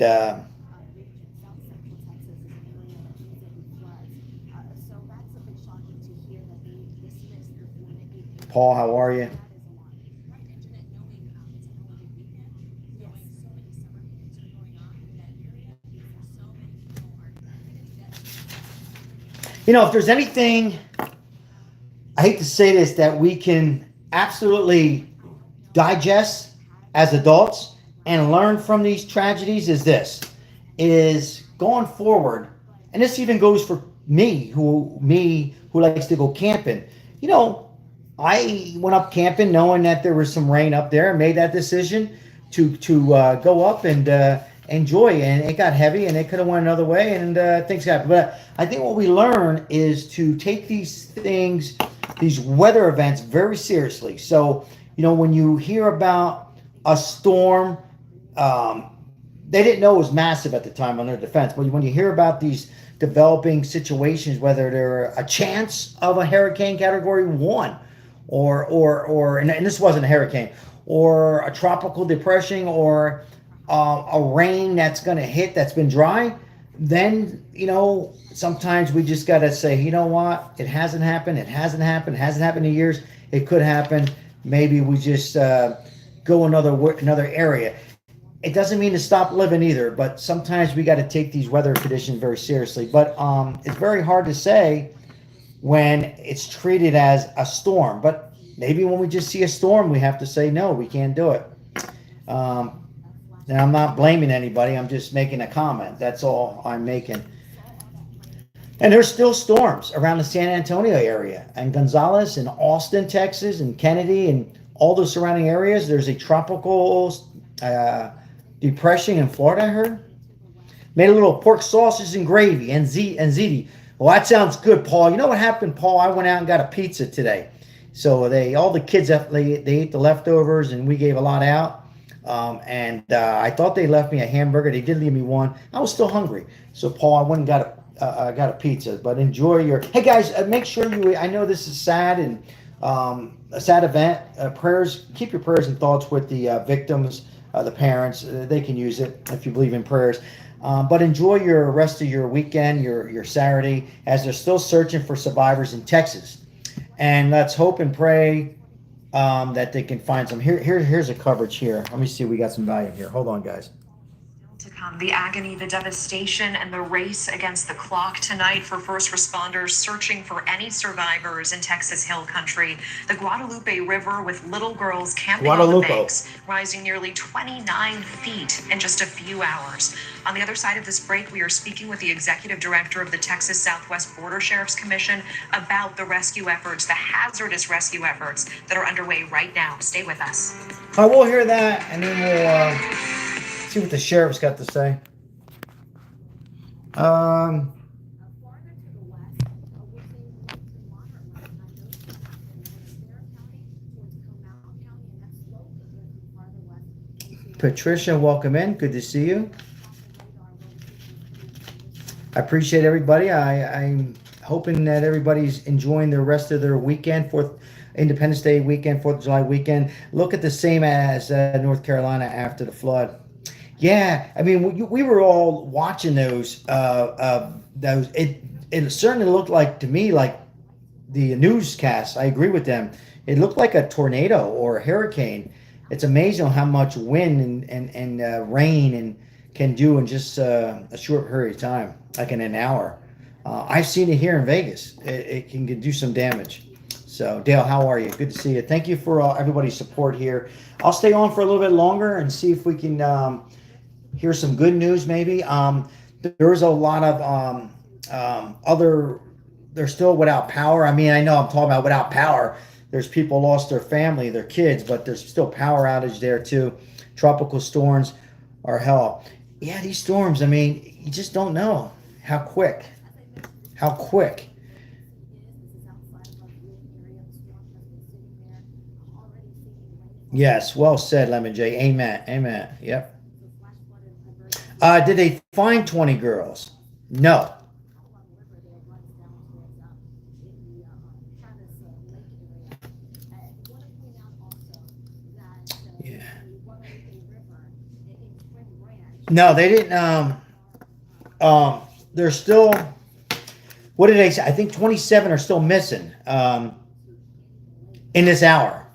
Paul, how are you? If there's anything, I hate to say this, that we can absolutely digest as adults and learn from these tragedies is this, is going forward, and this even goes for me who likes to go camping. You know, I went up camping knowing that there was some rain up there and made that decision to go up and enjoy, and it got heavy and it could have went another way, and things happened. But I think what we learn is to take these things, these weather events, very seriously. So, you know, when you hear about a storm, they didn't know it was massive at the time on their defense, but when you hear about these developing situations, whether they're a chance of a hurricane category 1 or and this wasn't a hurricane, or a tropical depression, or a rain that's going to hit that's been dry, then, you know, sometimes we just got to say, you know what, it hasn't happened in years, it could happen, maybe we just go another area. It doesn't mean to stop living either, but sometimes we got to take these weather conditions very seriously. But it's very hard to say when it's treated as a storm. But maybe when we just see a storm, we have to say, no, we can't do it. And I'm not blaming anybody. I'm just making a comment. That's all I'm making. And there's still storms around the San Antonio area and Gonzales and Austin, Texas, and Kennedy and all the surrounding areas. There's a tropical depression in Florida, I heard. Made a little pork sausage and gravy and ziti. Well, that sounds good, Paul. You know what happened, Paul? I went out and got a pizza today. So all the kids, they ate the leftovers, and we gave a lot out. I thought they left me a hamburger. They did leave me one. I was still hungry. So, Paul, I went and got a pizza. But enjoy your... Hey, guys, make sure you... I know this is sad and a sad event. Prayers, keep your prayers and thoughts with the victims, the parents. They can use it if you believe in prayers. But enjoy your rest of your weekend, your Saturday, as they're still searching for survivors in Texas. And let's hope and pray that they can find some. Here's a coverage here. Let me see. We got some value here. Hold on, guys. To come, the agony, the devastation, and the race against the clock tonight for first responders searching for any survivors in Texas Hill Country. The Guadalupe River with little girls camping on the banks, rising nearly 29 feet in just a few hours. On the other side of this break, we are speaking with the executive director of the Texas Southwest Border Sheriff's Commission about the rescue efforts, the hazardous rescue efforts that are underway right now. Stay with us. We'll hear that, and then we'll see what the sheriff's got to say. Patricia, welcome in. Good to see you. I appreciate everybody. I'm hoping that everybody's enjoying the rest of their weekend, Independence Day weekend, 4th of July weekend. Look at the same as North Carolina after the flood. Yeah, I mean, we were all watching those. It certainly looked like, to me, like the newscast. I agree with them. It looked like a tornado or a hurricane. It's amazing how much wind and rain can do in just a short period of time, like in an hour. I've seen it here in Vegas. It can do some damage. So, Dale, how are you? Good to see you. Thank you for everybody's support here. I'll stay on for a little bit longer and see if we can hear some good news maybe. There's a lot of they're still without power. I mean, I know I'm talking about without power. There's people lost their family, their kids, but there's still power outage there too. Tropical storms are hell. Yeah, these storms, I mean, you just don't know how quick. Yes, well said, Lemon J. Amen. Yep. Did they find 20 girls? No. Yeah. No, they didn't. They're still. What did they say? I think 27 are still missing. In this hour,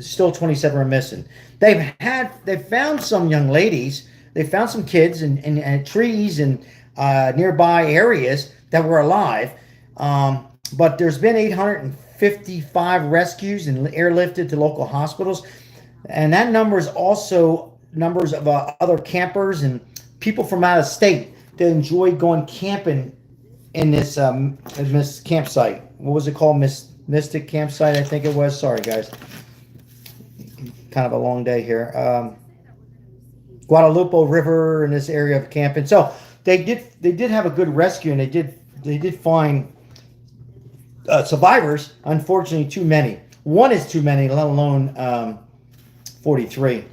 still 27 are missing. They've found some young ladies. They found some kids and trees and nearby areas that were alive. but there's been 855 rescues and airlifted to local hospitals. And that number is also numbers of other campers and people from out of state that enjoy going camping in this campsite. What was it called? Mystic Campsite, I think it was. Sorry, guys. Kind of a long day here. Guadalupe River in this area of camping. So they did have a good rescue, and they did find survivors. Unfortunately, too many. One is too many, let alone 43.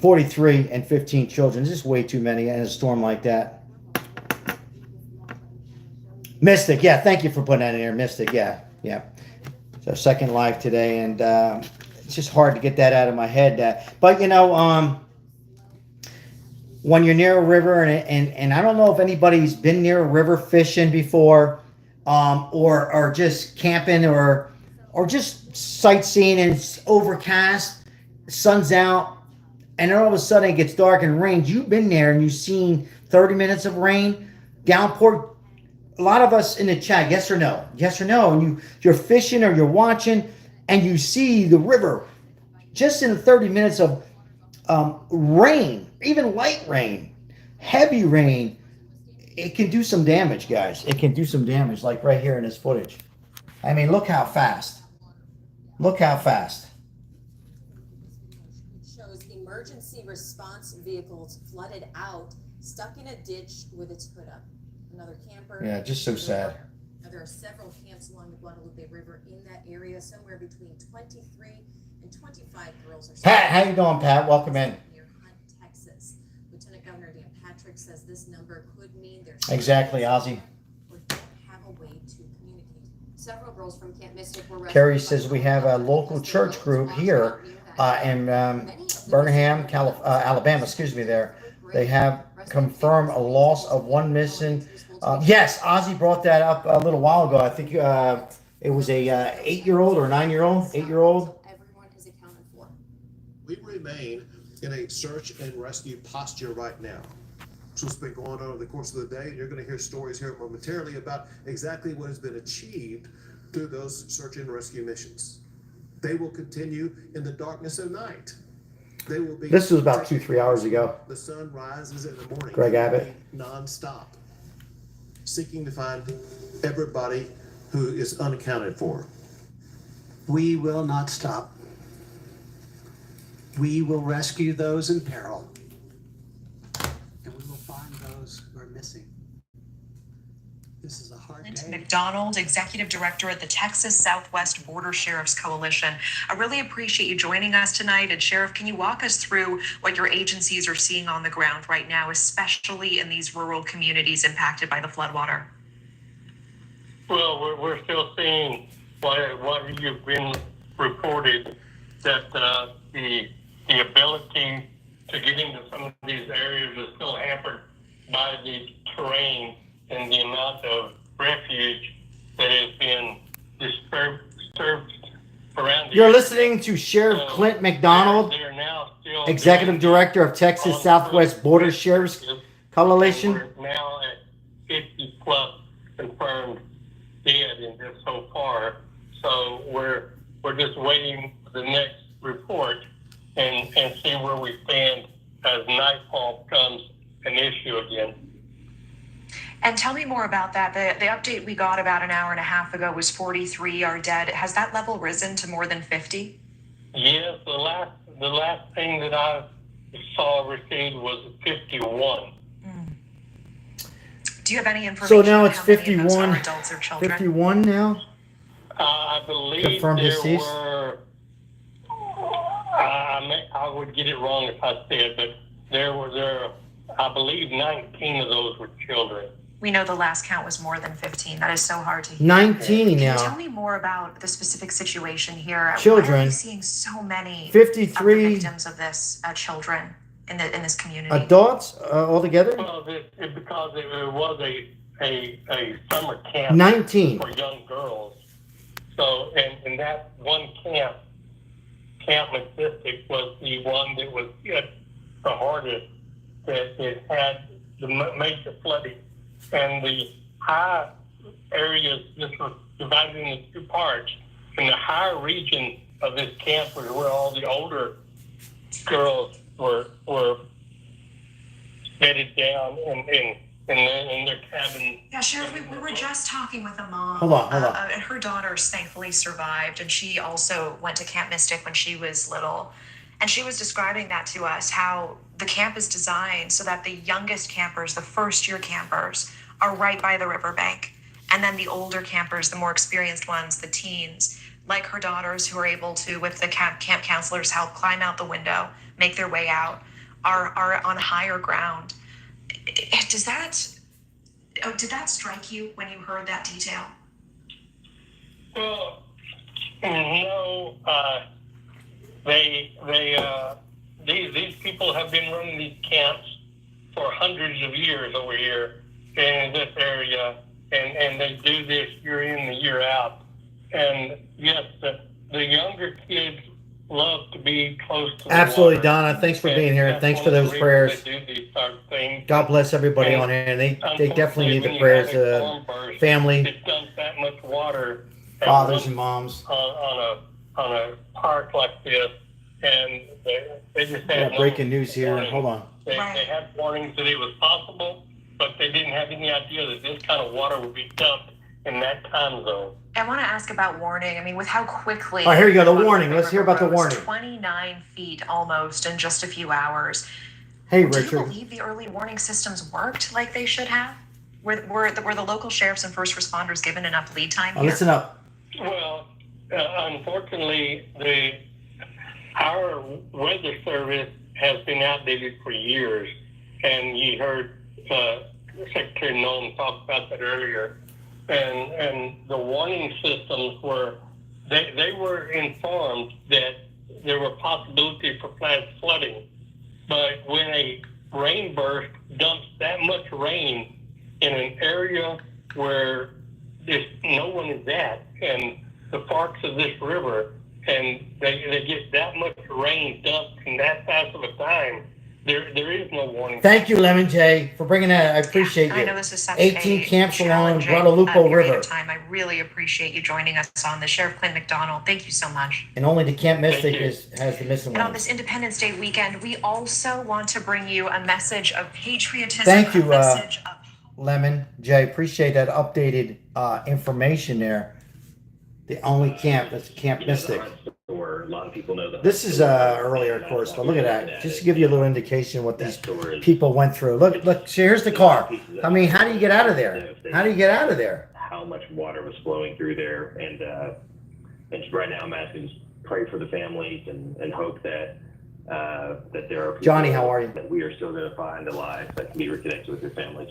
And 15 children. This is way too many in a storm like that. Mystic, yeah, thank you for putting that in there. Mystic, yeah. It's our second live today, and it's just hard to get that out of my head. But you know, when you're near a river, and I don't know if anybody's been near a river fishing before, or just camping, or just sightseeing, and it's overcast, the sun's out, and then all of a sudden it gets dark and rains. You've been there and you've seen 30 minutes of rain, downpour. A lot of us in the chat, yes or no? Yes or no? And you're fishing or you're watching, and you see the river just in 30 minutes of rain, even light rain, heavy rain. It can do some damage, guys. It can do some damage, like right here in this footage. I mean, look how fast. Look how fast. Shows emergency response vehicles flooded out, stuck in a ditch with its hood up. Another camper. Yeah, just so sad. There are several camps along the Guadalupe River in that area. Somewhere between 23 and 25 girls are. Pat, how you doing, Pat? Welcome in. Near Hunt, Texas. Lieutenant Governor Dan Patrick says this number could mean there's Exactly, Ozzy. or don't have a way to communicate. Several girls from Camp Mystic were rescued. Carrie says we have a local church group here in Birmingham, Alabama. Excuse me. There, they have confirmed a loss of one missing. Yes, Ozzy brought that up a little while ago. I think it was a 8-year-old or 9-year-old, 8-year-old. Everyone is accounted for. We remain in a search and rescue posture right now. So it's been going on over the course of the day. You're going to hear stories here momentarily about exactly what has been achieved through those search and rescue missions. They will continue in the darkness of night. They will be. This was about 2-3 hours ago. The sun rises in the morning. Greg Abbott. Non-stop, seeking to find everybody who is unaccounted for. We will not stop. We will rescue those in peril, and we will find those who are missing. This is a hard day. McDonald, Executive Director at the Texas Southwest Border Sheriff's Coalition. I really appreciate you joining us tonight. And Sheriff, can you walk us through what your agencies are seeing on the ground right now, especially in these rural communities impacted by the floodwater? Well, we're still seeing what you've been reported, that the ability to get into some of these areas is still hampered by the terrain and the amount of refuge that has been disturbed around. You're listening to Sheriff Clint McDonald, they're now still Executive Director of Texas Southwest Border Sheriff's Coalition. We're now at 50 plus confirmed dead in this so far. So we're just waiting for the next report and see where we stand as nightfall becomes an issue again. And tell me more about that. The update we got about an hour and a half ago was 43 are dead. Has that level risen to more than 50? Yes, the last thing that I saw received was 51. Do you have any information? So now on it's how many of those 51. are adults or children? 51 now. I believe Confirmed there deceased? were. I would get it wrong if I said, but there were I believe 19 of those were children. We know the last count was more than 15. That is so hard to hear. 19 Can now. you tell me more about the specific situation here? Why are Children. we seeing so many 53 of the victims of this children in this community? Adults altogether? Well, because it was a summer camp 19. for young girls. So, and that one camp, Camp Mystic, was the one that was hit the hardest. That it had major flooding. And the high areas, this was divided into two parts. In the higher region of this camp was where all the older girls were bedded down in their cabin. Yeah, Sheriff, we were just talking with a mom. Hold on. And her daughters thankfully survived, and she also went to Camp Mystic when she was little. And she was describing that to us, how the camp is designed so that the youngest campers, the first-year campers, are right by the riverbank. And then the older campers, the more experienced ones, the teens, like her daughters who are able to, with the camp counselors' help, climb out the window, make their way out, are on higher ground. Did that strike you when you heard that detail? Well, no, these people have been running these camps for hundreds of years over here in this area, and they do this year in and year out. And yes, the younger kids love to be close to Absolutely, the water. Donna. Thanks for being here. Thanks for those prayers. They do these sort of things. God bless everybody on here. They definitely need the prayers. Family, It dumps that much water at fathers once and moms. on a park like this, and they just We had got breaking news here. Hold on. They had warnings that it was possible, but they didn't have any idea that this kind of water would be dumped in that time zone. I want to ask about warning. I mean, with how quickly. All right, here you go. The Guadalupe warning. Let's hear about the River rose warning. 29 feet almost in just a few hours. Hey, Do you Richard. believe the early warning systems worked like they should have? Were the local sheriffs and first responders given enough lead time here? Listen up. Well, unfortunately, our weather service has been outdated for years, and you heard Secretary Nolan talk about that earlier. And the warning systems they were informed that there were possibility for flash flooding, but when a rain burst dumps that much rain in an area where no one is at, and the forks of this river, and they get that much rain dumped in that fast of a time, there is no warning. Thank you, Lemon J, for bringing that. I appreciate you. I know this is such 18 a camps along challenging, Guadalupe period River. of time. I really appreciate you joining us on this. Sheriff Clint McDonald, thank you so much. And only the Camp Mystic has the missing And on one. this Independence Day weekend, we also want to bring you a message of patriotism. Thank you, a message of Lemon J. Appreciate that updated information there. The only camp, that's Camp Mystic. Or a lot of people know that. This is earlier, of course, but look at that. Just to give you a little indication of what these people went through. Look, so here's the car. I mean, how do you get out of there? How do you get out of there? How much water was flowing through there, and right now I'm asking to pray for the families and hope that there are people Johnny, how are you? that we are still going to find alive that can be reconnected with their families.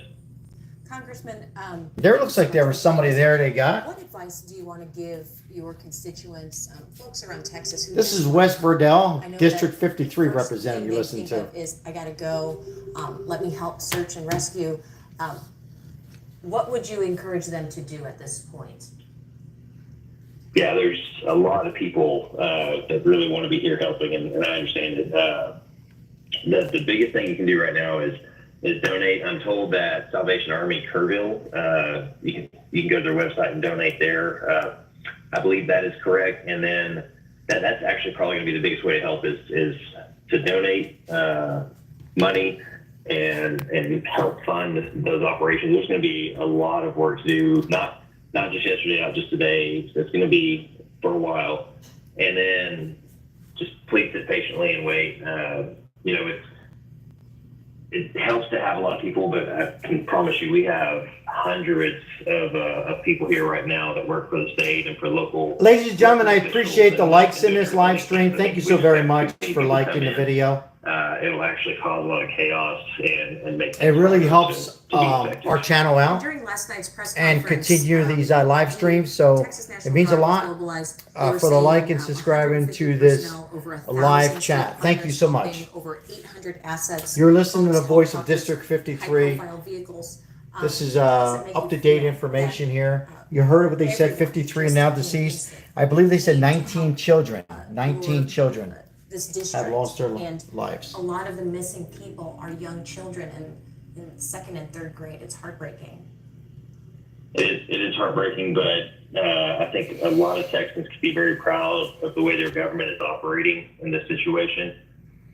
Congressman, There looks like there was somebody there they got. what advice do you want to give your constituents, folks around Texas who? This is Wes Burdell, I know District that 53 the first representative thing you they listen think to. of is, I gotta go, let me help search and rescue. What would you encourage them to do at this point? Yeah, there's a lot of people that really want to be here helping, and I understand it. The biggest thing you can do right now is donate. I'm told that Salvation Army Kerrville, you can go to their website and donate there. I believe that is correct, and then that's actually probably going to be the biggest way to help is to donate money and help fund those operations. There's going to be a lot of work to do, not just yesterday, not just today. It's going to be for a while, and then just please sit patiently and wait. It helps to have a lot of people, but I can promise you we have hundreds of people here right now that work for the state and for local. Ladies and gentlemen, I appreciate the likes in this live stream. Thank you so very much for liking the video. It'll actually cause a lot of chaos and make It really helps our channel out During last night's press and conference, continue these live streams. So it means a lot for the like and subscribing to this live chat. Thank you so much. Over 800 assets. You're listening to the voice of District 53. High-profile vehicles. This is up-to-date information here. You heard what they said, 53 now deceased. I believe they said 19 children. 19 children This district have lost their and lives. a lot of the missing people are young children, and in second and third grade. It's heartbreaking. It is heartbreaking, but I think a lot of Texans could be very proud of the way their government is operating in this situation.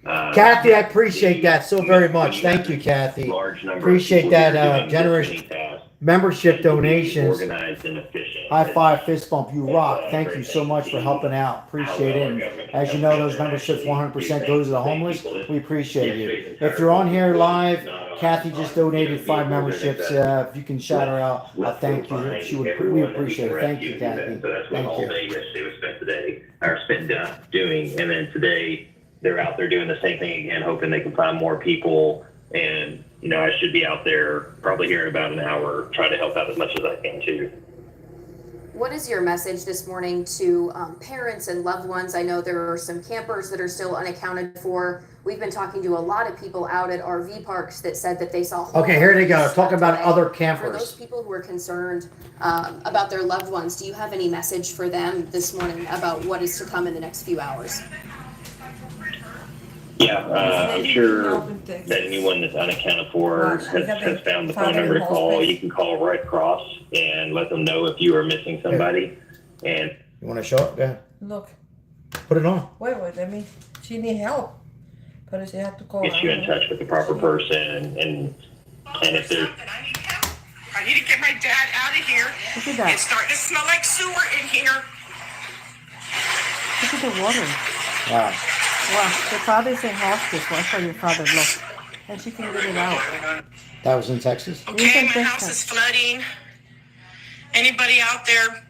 Kathy, I appreciate that so very much. Thank you, Kathy. Large number of Appreciate people that here doing generous this many tasks, membership donations. organized and efficient. High five, fist bump, you rock. Thank you so much for helping out. Appreciate it. And as you know, those memberships 100% go to the homeless. We appreciate you. If you're on here live, Kathy just donated 5 memberships. If you can shout her out, thank you. We appreciate it. Thank you, Kathy. So that's what Thank all you. day yesterday was spent today, or spent doing. And then today, they're out there doing the same thing again, hoping they can find more people. And, you know, I should be out there probably here in about an hour, trying to help out as much as I can too. What is your message this morning to parents and loved ones? I know there are some campers that are still unaccounted for. We've been talking to a lot of people out at RV parks that said that they saw. Okay, here they go. Talk about other For those campers. people who are concerned about their loved ones, do you have any message for them this morning about what is to come in the next few hours? Yeah, I'm sure that anyone that's unaccounted for has found the phone number to call. You can call right across and let them know if you are missing somebody. And You want to show it? Go ahead. Look, Put it on. wait, let me, she need help. But she had to call. get you in touch with the proper person. And if there's I need to get my dad out of here. Look at that. It's starting to smell like sewer in here. Look at the water. Wow. Wow, the father's in hospice. Watch for your father, look. And she can get it out. That was in Texas? Okay, my house is flooding. Anybody out there?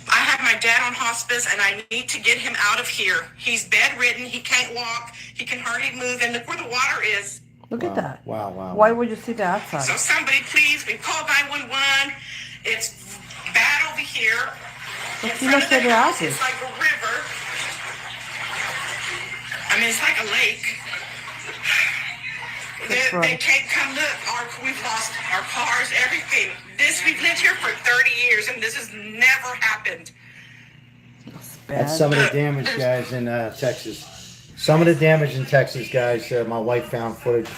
I have my dad on hospice and I need to get him out of here. He's bedridden, he can't walk, he can hardly move, and look where the water is. Look at that. Wow, wow. Why would you see the outside? So somebody please, we called 911. It's bad over here. But In she front looks of the at the house, houses. it's like a river. I mean, it's like a lake. They can't come look. We've lost our cars, everything. We've lived here for 30 years, and this has never happened. That's some of the damage, guys, in Texas. Some of the damage in Texas, guys. My wife found footage.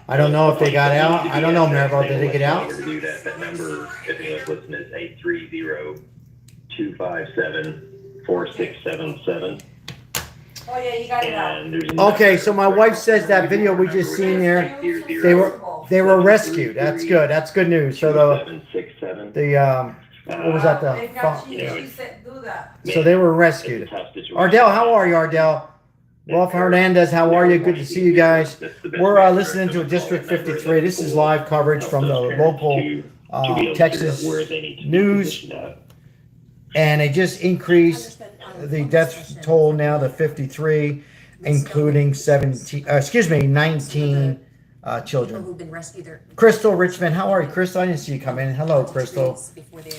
I don't know if they got out. I don't know, Maribel. Did they get out? to do that, that number, if anyone's listening, is 830-257-4677. Oh yeah, you got it out. And there's Okay, so my wife says that video we just seen there, they were rescued. That's good. That's good news. So what was that? She said do that. So they were rescued. Ardell, how are you, Ardell? Rolf Hernandez, how are you? Good to see you guys. We're listening to District 53. This is live coverage from the local Texas news. And they just increased the death toll now to 53, including 19 children. Who've been rescued there. Crystal Richmond, how are you? Crystal, I didn't see you come in. Hello, Crystal.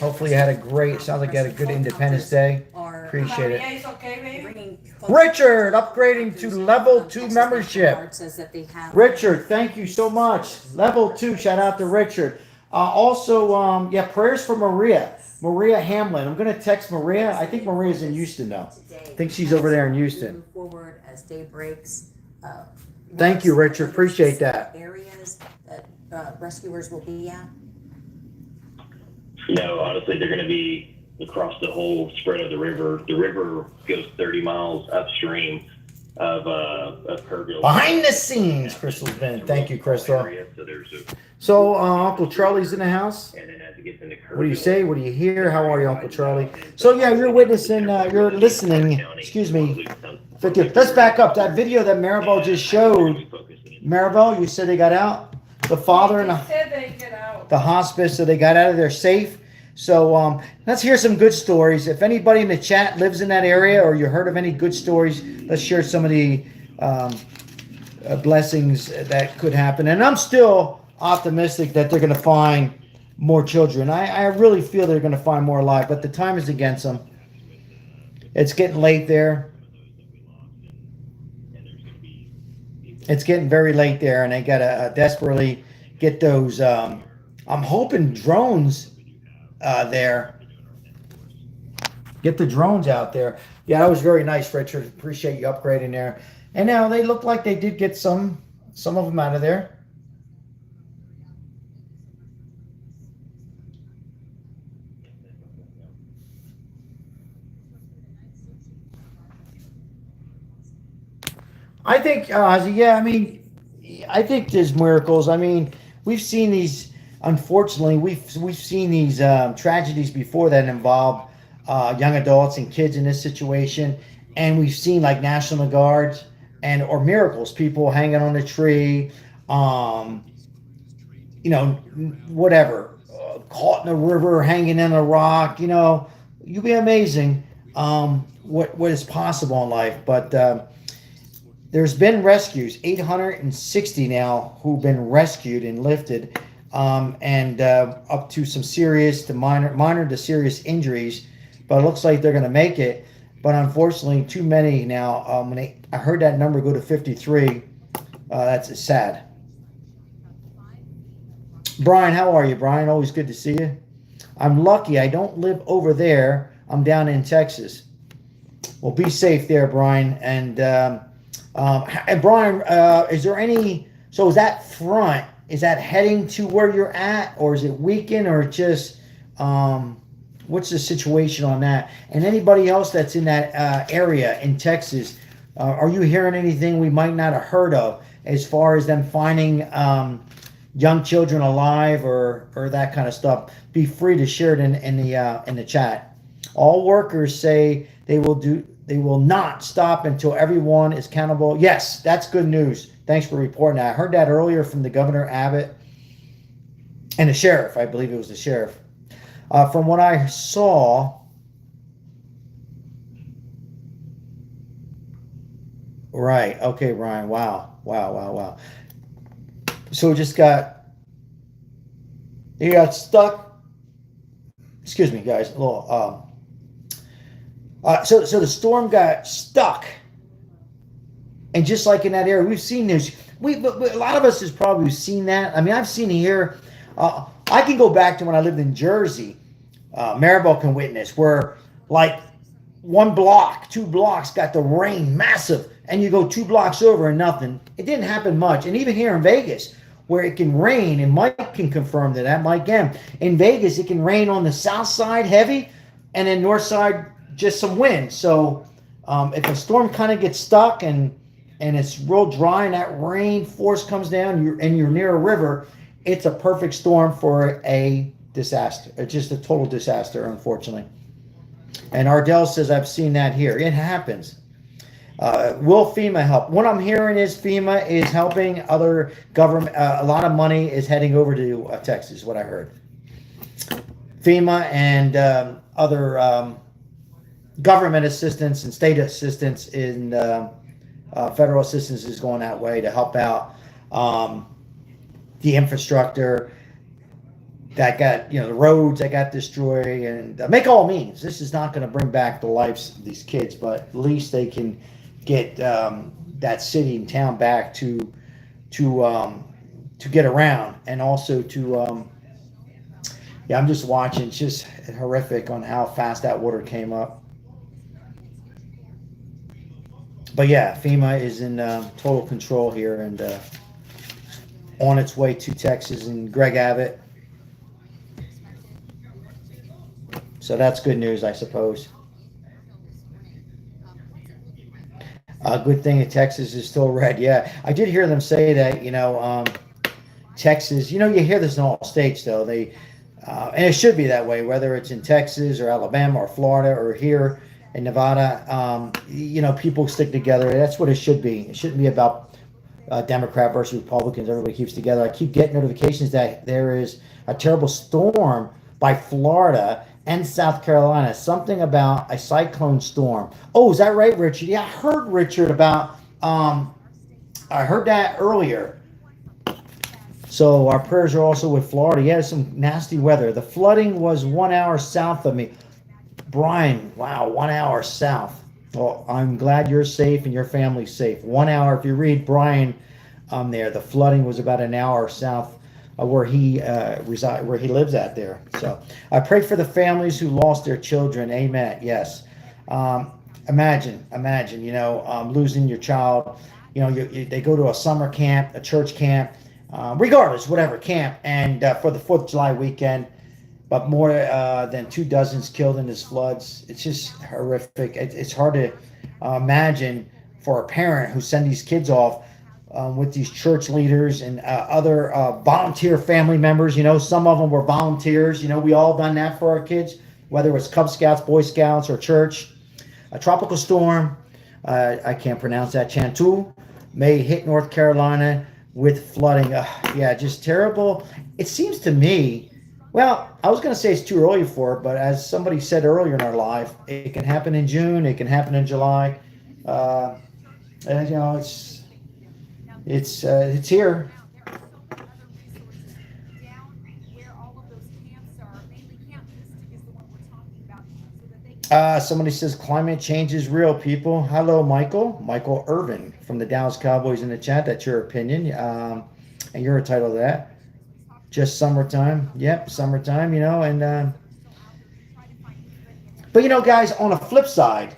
Hopefully you had a great, sounds like you had a good Independence Day. Appreciate it. It's okay, baby. Richard, upgrading to level 2 membership. Richard, thank you so much. Level 2, shout out to Richard. Also, prayers for Maria Hamlin. I'm going to text Maria. I think Maria's in Houston, though. I think she's over there in Houston. Forward as day breaks. Thank you, Richard. Appreciate that. Areas that rescuers will be at. No, honestly, they're going to be across the whole spread of the river. The river goes 30 miles upstream of Kerrville. Behind the scenes, Crystal's been. Thank you, Crystal. So, Uncle Charlie's in the house. What do you say? What do you hear? How are you, Uncle Charlie? So, yeah, you're witnessing, you're listening. Excuse me. Let's back up. That video that Maribel just showed. Maribel, you said they got out? The father and the hospice, so they got out of there safe. So let's hear some good stories. If anybody in the chat lives in that area or you heard of any good stories, let's share some of the blessings that could happen. And I'm still optimistic that they're going to find more children. I really feel they're going to find more alive, but the time is against them. It's getting late there. It's getting very late there, and they got to desperately get those. I'm hoping drones there. Get the drones out there. Yeah, that was very nice, Richard. Appreciate you upgrading there. And now they look like they did get some of them out of there. I think, yeah, I mean, I think there's miracles. I mean, we've seen these. Unfortunately, we've seen these tragedies before that involve young adults and kids in this situation, and we've seen like National Guards or miracles, people hanging on a tree, whatever, caught in a river, hanging in a rock. You'd be amazing what is possible in life, but. There's been rescues, 860 now, who've been rescued and lifted, and up to some serious to minor to serious injuries. But it looks like they're going to make it. But unfortunately, too many now. I heard that number go to 53. That's sad. Brian, how are you, Brian? Always good to see you. I'm lucky. I don't live over there. I'm down in Texas. Well, be safe there, Brian. And Brian, is there any? So is that front? Is that heading to where you're at, or is it weakened, or just? What's the situation on that? And anybody else that's in that area in Texas, are you hearing anything we might not have heard of as far as them finding young children alive or that kind of stuff? Be free to share it in the chat. All workers say they will not stop until everyone is accountable. Yes, that's good news. Thanks for reporting that. I heard that earlier from the Governor Abbott and the sheriff. I believe it was the sheriff. From what I saw, right? Okay, Ryan. Wow. So it just he got stuck. Excuse me, guys. A little. So the storm got stuck, and just like in that area, we've seen this. A lot of us has probably seen that. I mean, I've seen it here. I can go back to when I lived in Jersey. Maribel can witness where, like, 1 block, 2 blocks got the rain massive, and you go 2 blocks over and nothing. It didn't happen much. And even here in Vegas, where it can rain, and Mike can confirm that. Mike M. In Vegas, it can rain on the south side heavy, and then north side just some wind. So if a storm kind of gets stuck and it's real dry and that rain force comes down, you're near a river, it's a perfect storm for a disaster. It's just a total disaster, unfortunately. And Ardell says, I've seen that here. It happens. Will FEMA help? What I'm hearing is FEMA is helping other government. A lot of money is heading over to Texas, what I heard. FEMA and other government assistance and state assistance in federal assistance is going that way to help out the infrastructure that got, the roads that got destroyed, and make all means. This is not going to bring back the lives of these kids, but at least they can get that city and town back to get around, and also to I'm just watching. It's just horrific on how fast that water came up. But yeah, FEMA is in total control here and on its way to Texas, and Greg Abbott. So that's good news, I suppose. Good thing that Texas is still red. Yeah, I did hear them say that, Texas, you hear this in all states, though. They and it should be that way, whether it's in Texas or Alabama or Florida or here in Nevada. People stick together. That's what it should be. It shouldn't be about Democrat versus Republicans. Everybody keeps together. I keep getting notifications that there is a terrible storm by Florida and South Carolina. Something about a cyclone storm. Oh, is that right, Richard? Yeah, I heard, Richard, about I heard that earlier. So our prayers are also with Florida. Yeah, some nasty weather. The flooding was 1 hour south of me. Brian, wow, 1 hour south. Well, I'm glad you're safe and your family's safe. 1 hour, if you read Brian there, the flooding was about an hour south where he where he lives at there. So I pray for the families who lost their children. Amen. Yes. Imagine, losing your child. They go to a summer camp, a church camp, regardless, whatever camp, and for the 4th of July weekend, but more than 2 dozens killed in these floods. It's just horrific. It's hard to imagine for a parent who send these kids off with these church leaders and other volunteer family members. You know, some of them were volunteers. You know, we all done that for our kids, whether it's Cub Scouts, Boy Scouts, or church. A tropical storm, I can't pronounce that, Chantu, may hit North Carolina with flooding. Yeah, just terrible. It seems to me, well, I was going to say it's too early for it, but as somebody said earlier in our live, it can happen in June, it can happen in July. And, you know, it's here. Somebody says climate change is real, people. Hello, Michael Irvin from the Dallas Cowboys in the chat. That's your opinion, and you're entitled to that. Just summertime. Yep, summertime, you know. And but you know, guys, on a flip side,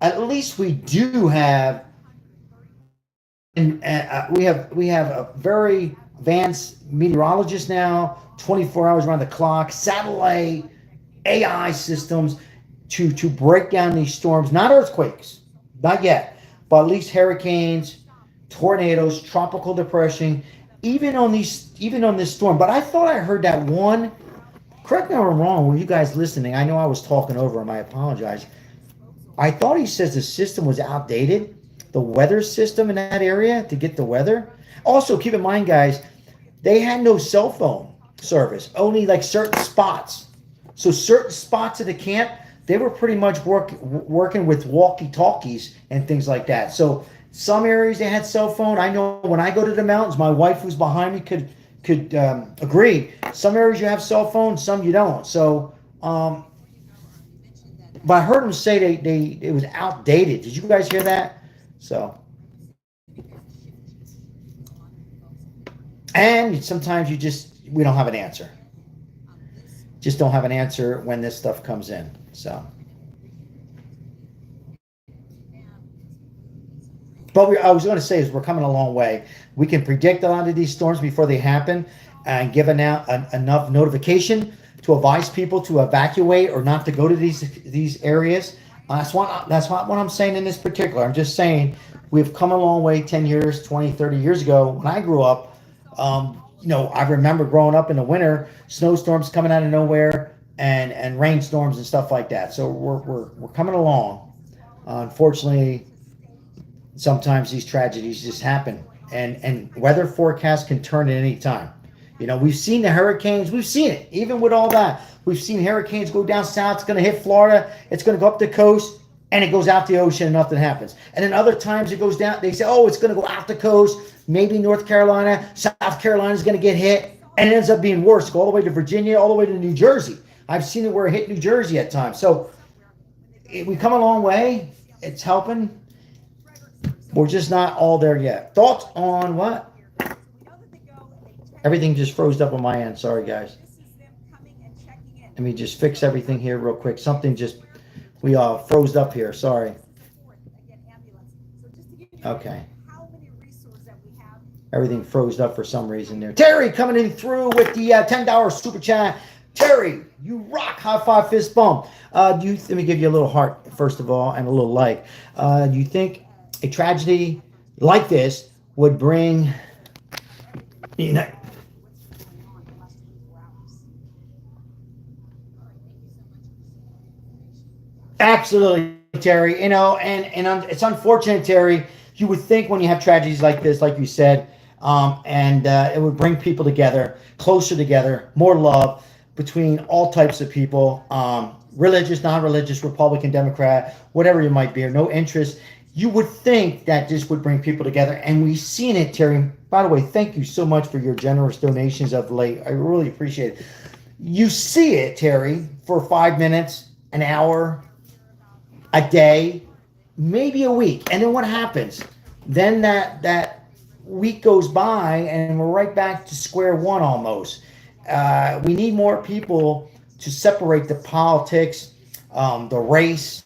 at least we do have, and we have a very advanced meteorologist now, 24 hours around the clock, satellite, AI systems to break down these storms. Not earthquakes, not yet, but at least hurricanes, tornadoes, tropical depression, even on this storm. But I thought I heard that one. Correct me if I'm wrong. Were you guys listening? I know I was talking over him. I apologize. I thought he says the system was outdated, the weather system in that area to get the weather. Also, keep in mind, guys, they had no cell phone service, only like certain spots. So certain spots of the camp, they were pretty much working with walkie-talkies and things like that. So some areas they had cell phone. I know when I go to the mountains, my wife who's behind me could agree. Some areas you have cell phones, some you don't. So, but I heard them say it was outdated. Did you guys hear that? So, and sometimes we don't have an answer. Just don't have an answer when this stuff comes in. So, but I was going to say is we're coming a long way. We can predict a lot of these storms before they happen and give out enough notification to advise people to evacuate or not to go to these areas. That's not what I'm saying in this particular. I'm just saying we've come a long way 10 years, 20, 30 years ago. When I grew up, you know, I remember growing up in the winter, snowstorms coming out of nowhere and rainstorms and stuff like that. So we're coming along. Unfortunately, sometimes these tragedies just happen, and weather forecasts can turn at any time. You know, we've seen the hurricanes. We've seen it. Even with all that, we've seen hurricanes go down south. It's going to hit Florida. It's going to go up the coast, and it goes out the ocean, and nothing happens. And then other times it goes down. They say, oh, it's going to go out the coast. Maybe North Carolina, South Carolina is going to get hit, and it ends up being worse. Go all the way to Virginia, all the way to New Jersey. I've seen it where it hit New Jersey at times. So we come a long way. It's helping. We're just not all there yet. Thoughts on what? Everything just froze up on my end. Sorry, guys. Let me just fix everything here real quick. We froze up here. Sorry. Okay. Everything froze up for some reason there. Terry coming in through with the $10 super chat. Terry, you rock. High five, fist bump. Let me give you a little heart, first of all, and a little like. Do you think a tragedy like this would bring, you know, absolutely, Terry, you know, and it's unfortunate, Terry. You would think when you have tragedies like this, like you said, and it would bring people together, closer together, more love between all types of people, religious, non-religious, Republican, Democrat, whatever you might be, or no interest. You would think that this would bring people together, and we've seen it, Terry. By the way, thank you so much for your generous donations of late. I really appreciate it. You see it, Terry, for 5 minutes, an hour, a day, maybe a week, and then what happens? Then that week goes by, and we're right back to square one almost. We need more people to separate the politics, the race,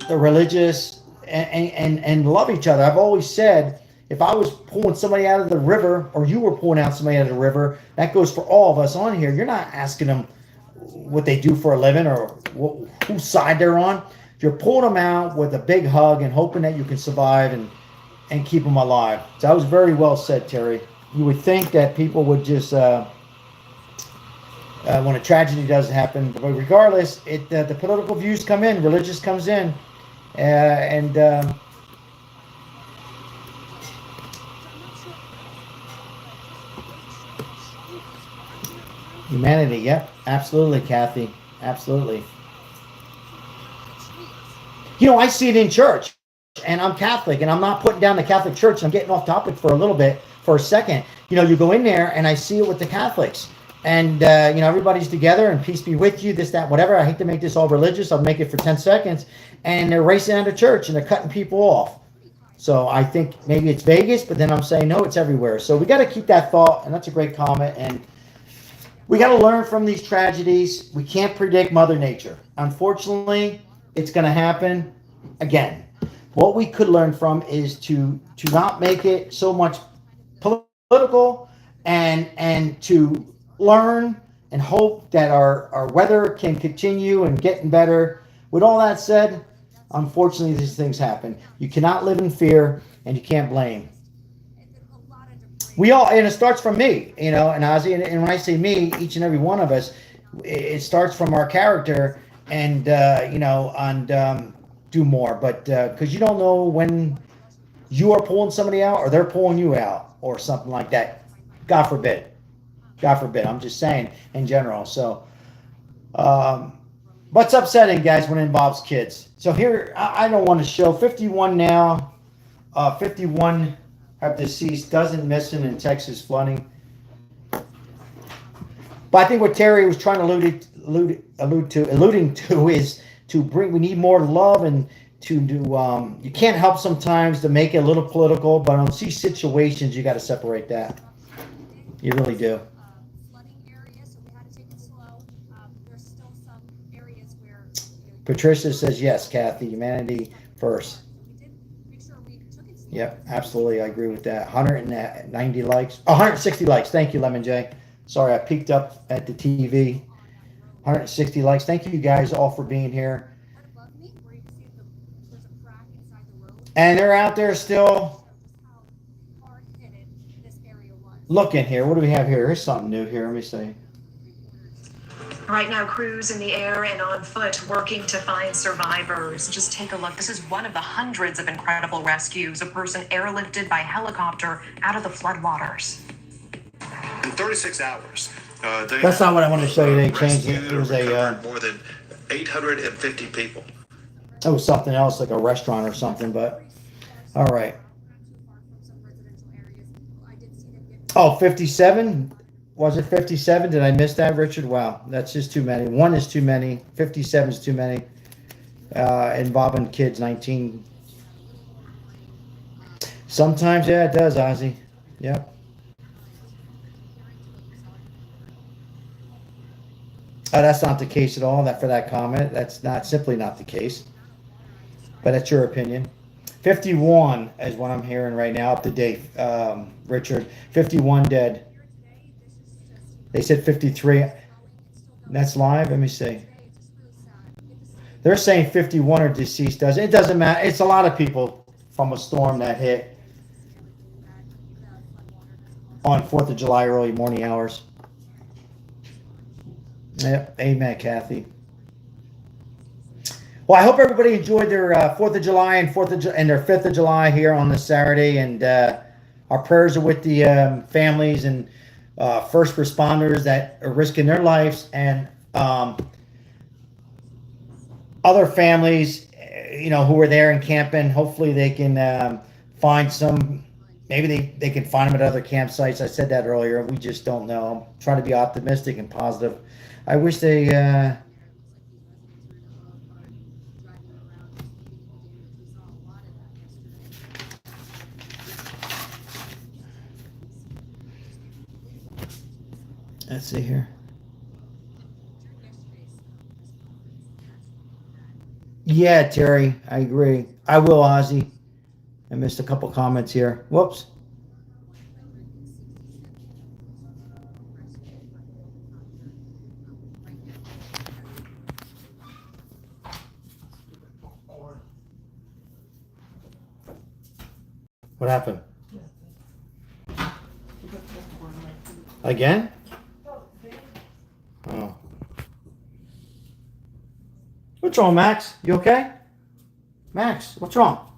the religious, and love each other. I've always said, if I was pulling somebody out of the river, or you were pulling out somebody out of the river, that goes for all of us on here. You're not asking them what they do for a living or whose side they're on. You're pulling them out with a big hug and hoping that you can survive and keep them alive. So that was very well said, Terry. You would think that people would just, when a tragedy does happen, but regardless, the political views come in, religious comes in, and humanity. Yep, absolutely, Kathy, absolutely. You know, I see it in church, and I'm Catholic, and I'm not putting down the Catholic Church. I'm getting off topic for a second. You know, you go in there, and I see it with the Catholics, and you know, everybody's together, and peace be with you, this, that, whatever. I hate to make this all religious. I'll make it for 10 seconds, and they're racing out of church, and they're cutting people off. So I think maybe it's Vegas, but then I'm saying, no, it's everywhere. So we got to keep that thought, and that's a great comment, and we got to learn from these tragedies. We can't predict Mother Nature. Unfortunately, it's going to happen again. What we could learn from is to not make it so much political, and to learn and hope that our weather can continue and getting better. With all that said, unfortunately, these things happen. You cannot live in fear, and you can't blame. We all, and it starts from me, you know, and Ozzy, and when I say me, each and every one of us, it starts from our character, and you know, and do more. But because you don't know when you are pulling somebody out or they're pulling you out or something like that. God forbid. God forbid. I'm just saying in general. So, what's upsetting, guys, when it involves kids? So here, I don't want to show 51 now. 51 have deceased, dozen missing in Texas flooding. But I think what Terry was trying to alluding to is to bring. We need more love, and to do. You can't help sometimes to make it a little political, but on these situations, you got to separate that. You really do. Patricia says yes, Kathy. Humanity first. Yep, absolutely. I agree with that. 190 likes. 160 likes. Thank you, Lemon J. Sorry, I peeked up at the TV. 160 likes. Thank you guys all for being here. And they're out there still looking here. What do we have here? Here's something new here. Let me see. Right now, crews in the air and on foot working to find survivors. Just take a look. This is one of the hundreds of incredible rescues. A person airlifted by helicopter out of the floodwaters. In 36 hours. That's not what I want to show you. They changed it. It was more than 850 people. It was something else, like a restaurant or something. But all right. Oh, 57. Was it 57? Did I miss that, Richard? Wow, that's just too many. 1 is too many. 57 is too many. Involving kids, 19. Sometimes, yeah, it does, Ozzy. Yep. That's not the case at all. That for that comment, that's not simply not the case. But that's your opinion. 51 is what I'm hearing right now, up to date, Richard. 51 dead. They said 53. That's live. Let me see. They're saying 51 are deceased. It doesn't matter. It's a lot of people from a storm that hit on 4th of July early morning hours. Yep. Amen, Kathy. Well, I hope everybody enjoyed their 4th of July and their 5th of July here on this Saturday. And our prayers are with the families and first responders that are risking their lives, and other families, you know, who are there and camping. Hopefully they can find some, maybe they can find them at other campsites. I said that earlier. We just don't know. I'm trying to be optimistic and positive. I wish they let's see here. Yeah, Terry, I agree. I will, Ozzy. I missed a couple comments here. Whoops. What happened? Again? Oh. What's wrong, Max? You okay? Max, what's wrong?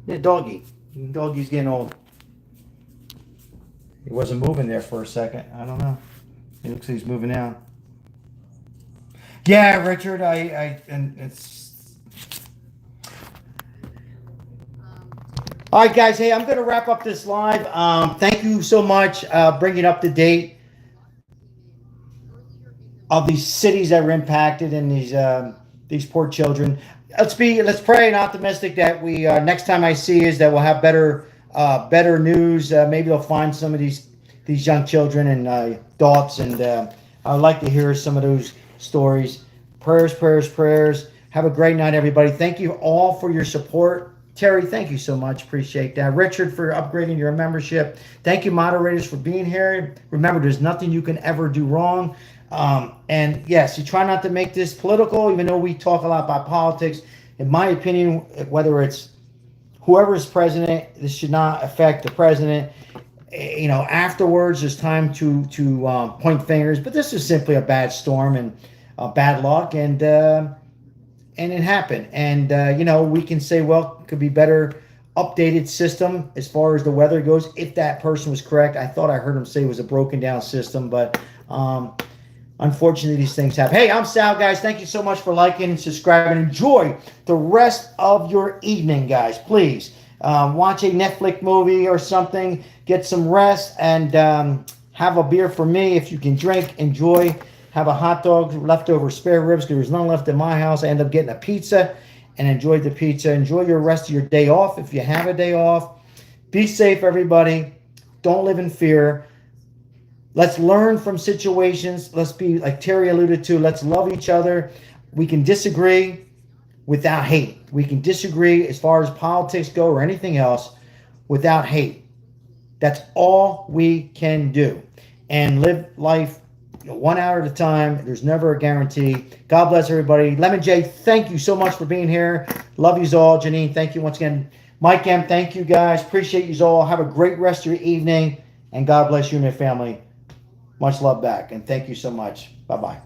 Yeah, doggy. Doggy's getting old. He wasn't moving there for a second. I don't know. He looks like he's moving now. Yeah, Richard, and it's... All right, guys. Hey, I'm going to wrap up this live. Thank you so much. Bringing up to date of these cities that were impacted and these poor children. Let's pray and optimistic that we next time I see is that we'll have better news. Maybe they'll find some of these young children and adults, and I'd like to hear some of those stories. Prayers. Have a great night, everybody. Thank you all for your support. Terry, thank you so much. Appreciate that. Richard, for upgrading your membership. Thank you, moderators, for being here. Remember, there's nothing you can ever do wrong. And yes, you try not to make this political, even though we talk a lot about politics. In my opinion, whether it's whoever is president, this should not affect the president. You know, afterwards, there's time to point fingers. But this is simply a bad storm and bad luck, and it happened. And you know, we can say, well, it could be better updated system as far as the weather goes. If that person was correct, I thought I heard him say it was a broken down system, but unfortunately, these things happen. Hey, I'm Sal, guys. Thank you so much for liking and subscribing. Enjoy the rest of your evening, guys. Please watch a Netflix movie or something. Get some rest and have a beer for me. If you can drink, enjoy. Have a hot dog, leftover spare ribs, because there's none left in my house. I end up getting a pizza and enjoyed the pizza. Enjoy your rest of your day off if you have a day off. Be safe, everybody. Don't live in fear. Let's learn from situations. Let's be, like Terry alluded to, let's love each other. We can disagree without hate. We can disagree as far as politics go or anything else without hate. That's all we can do. And live life 1 hour at a time. There's never a guarantee. God bless everybody. Lemon J, thank you so much for being here. Love you all. Janine, thank you once again. Mike M, thank you guys. Appreciate you all. Have a great rest of your evening. And God bless you and your family. Much love back. And thank you so much. Bye-bye.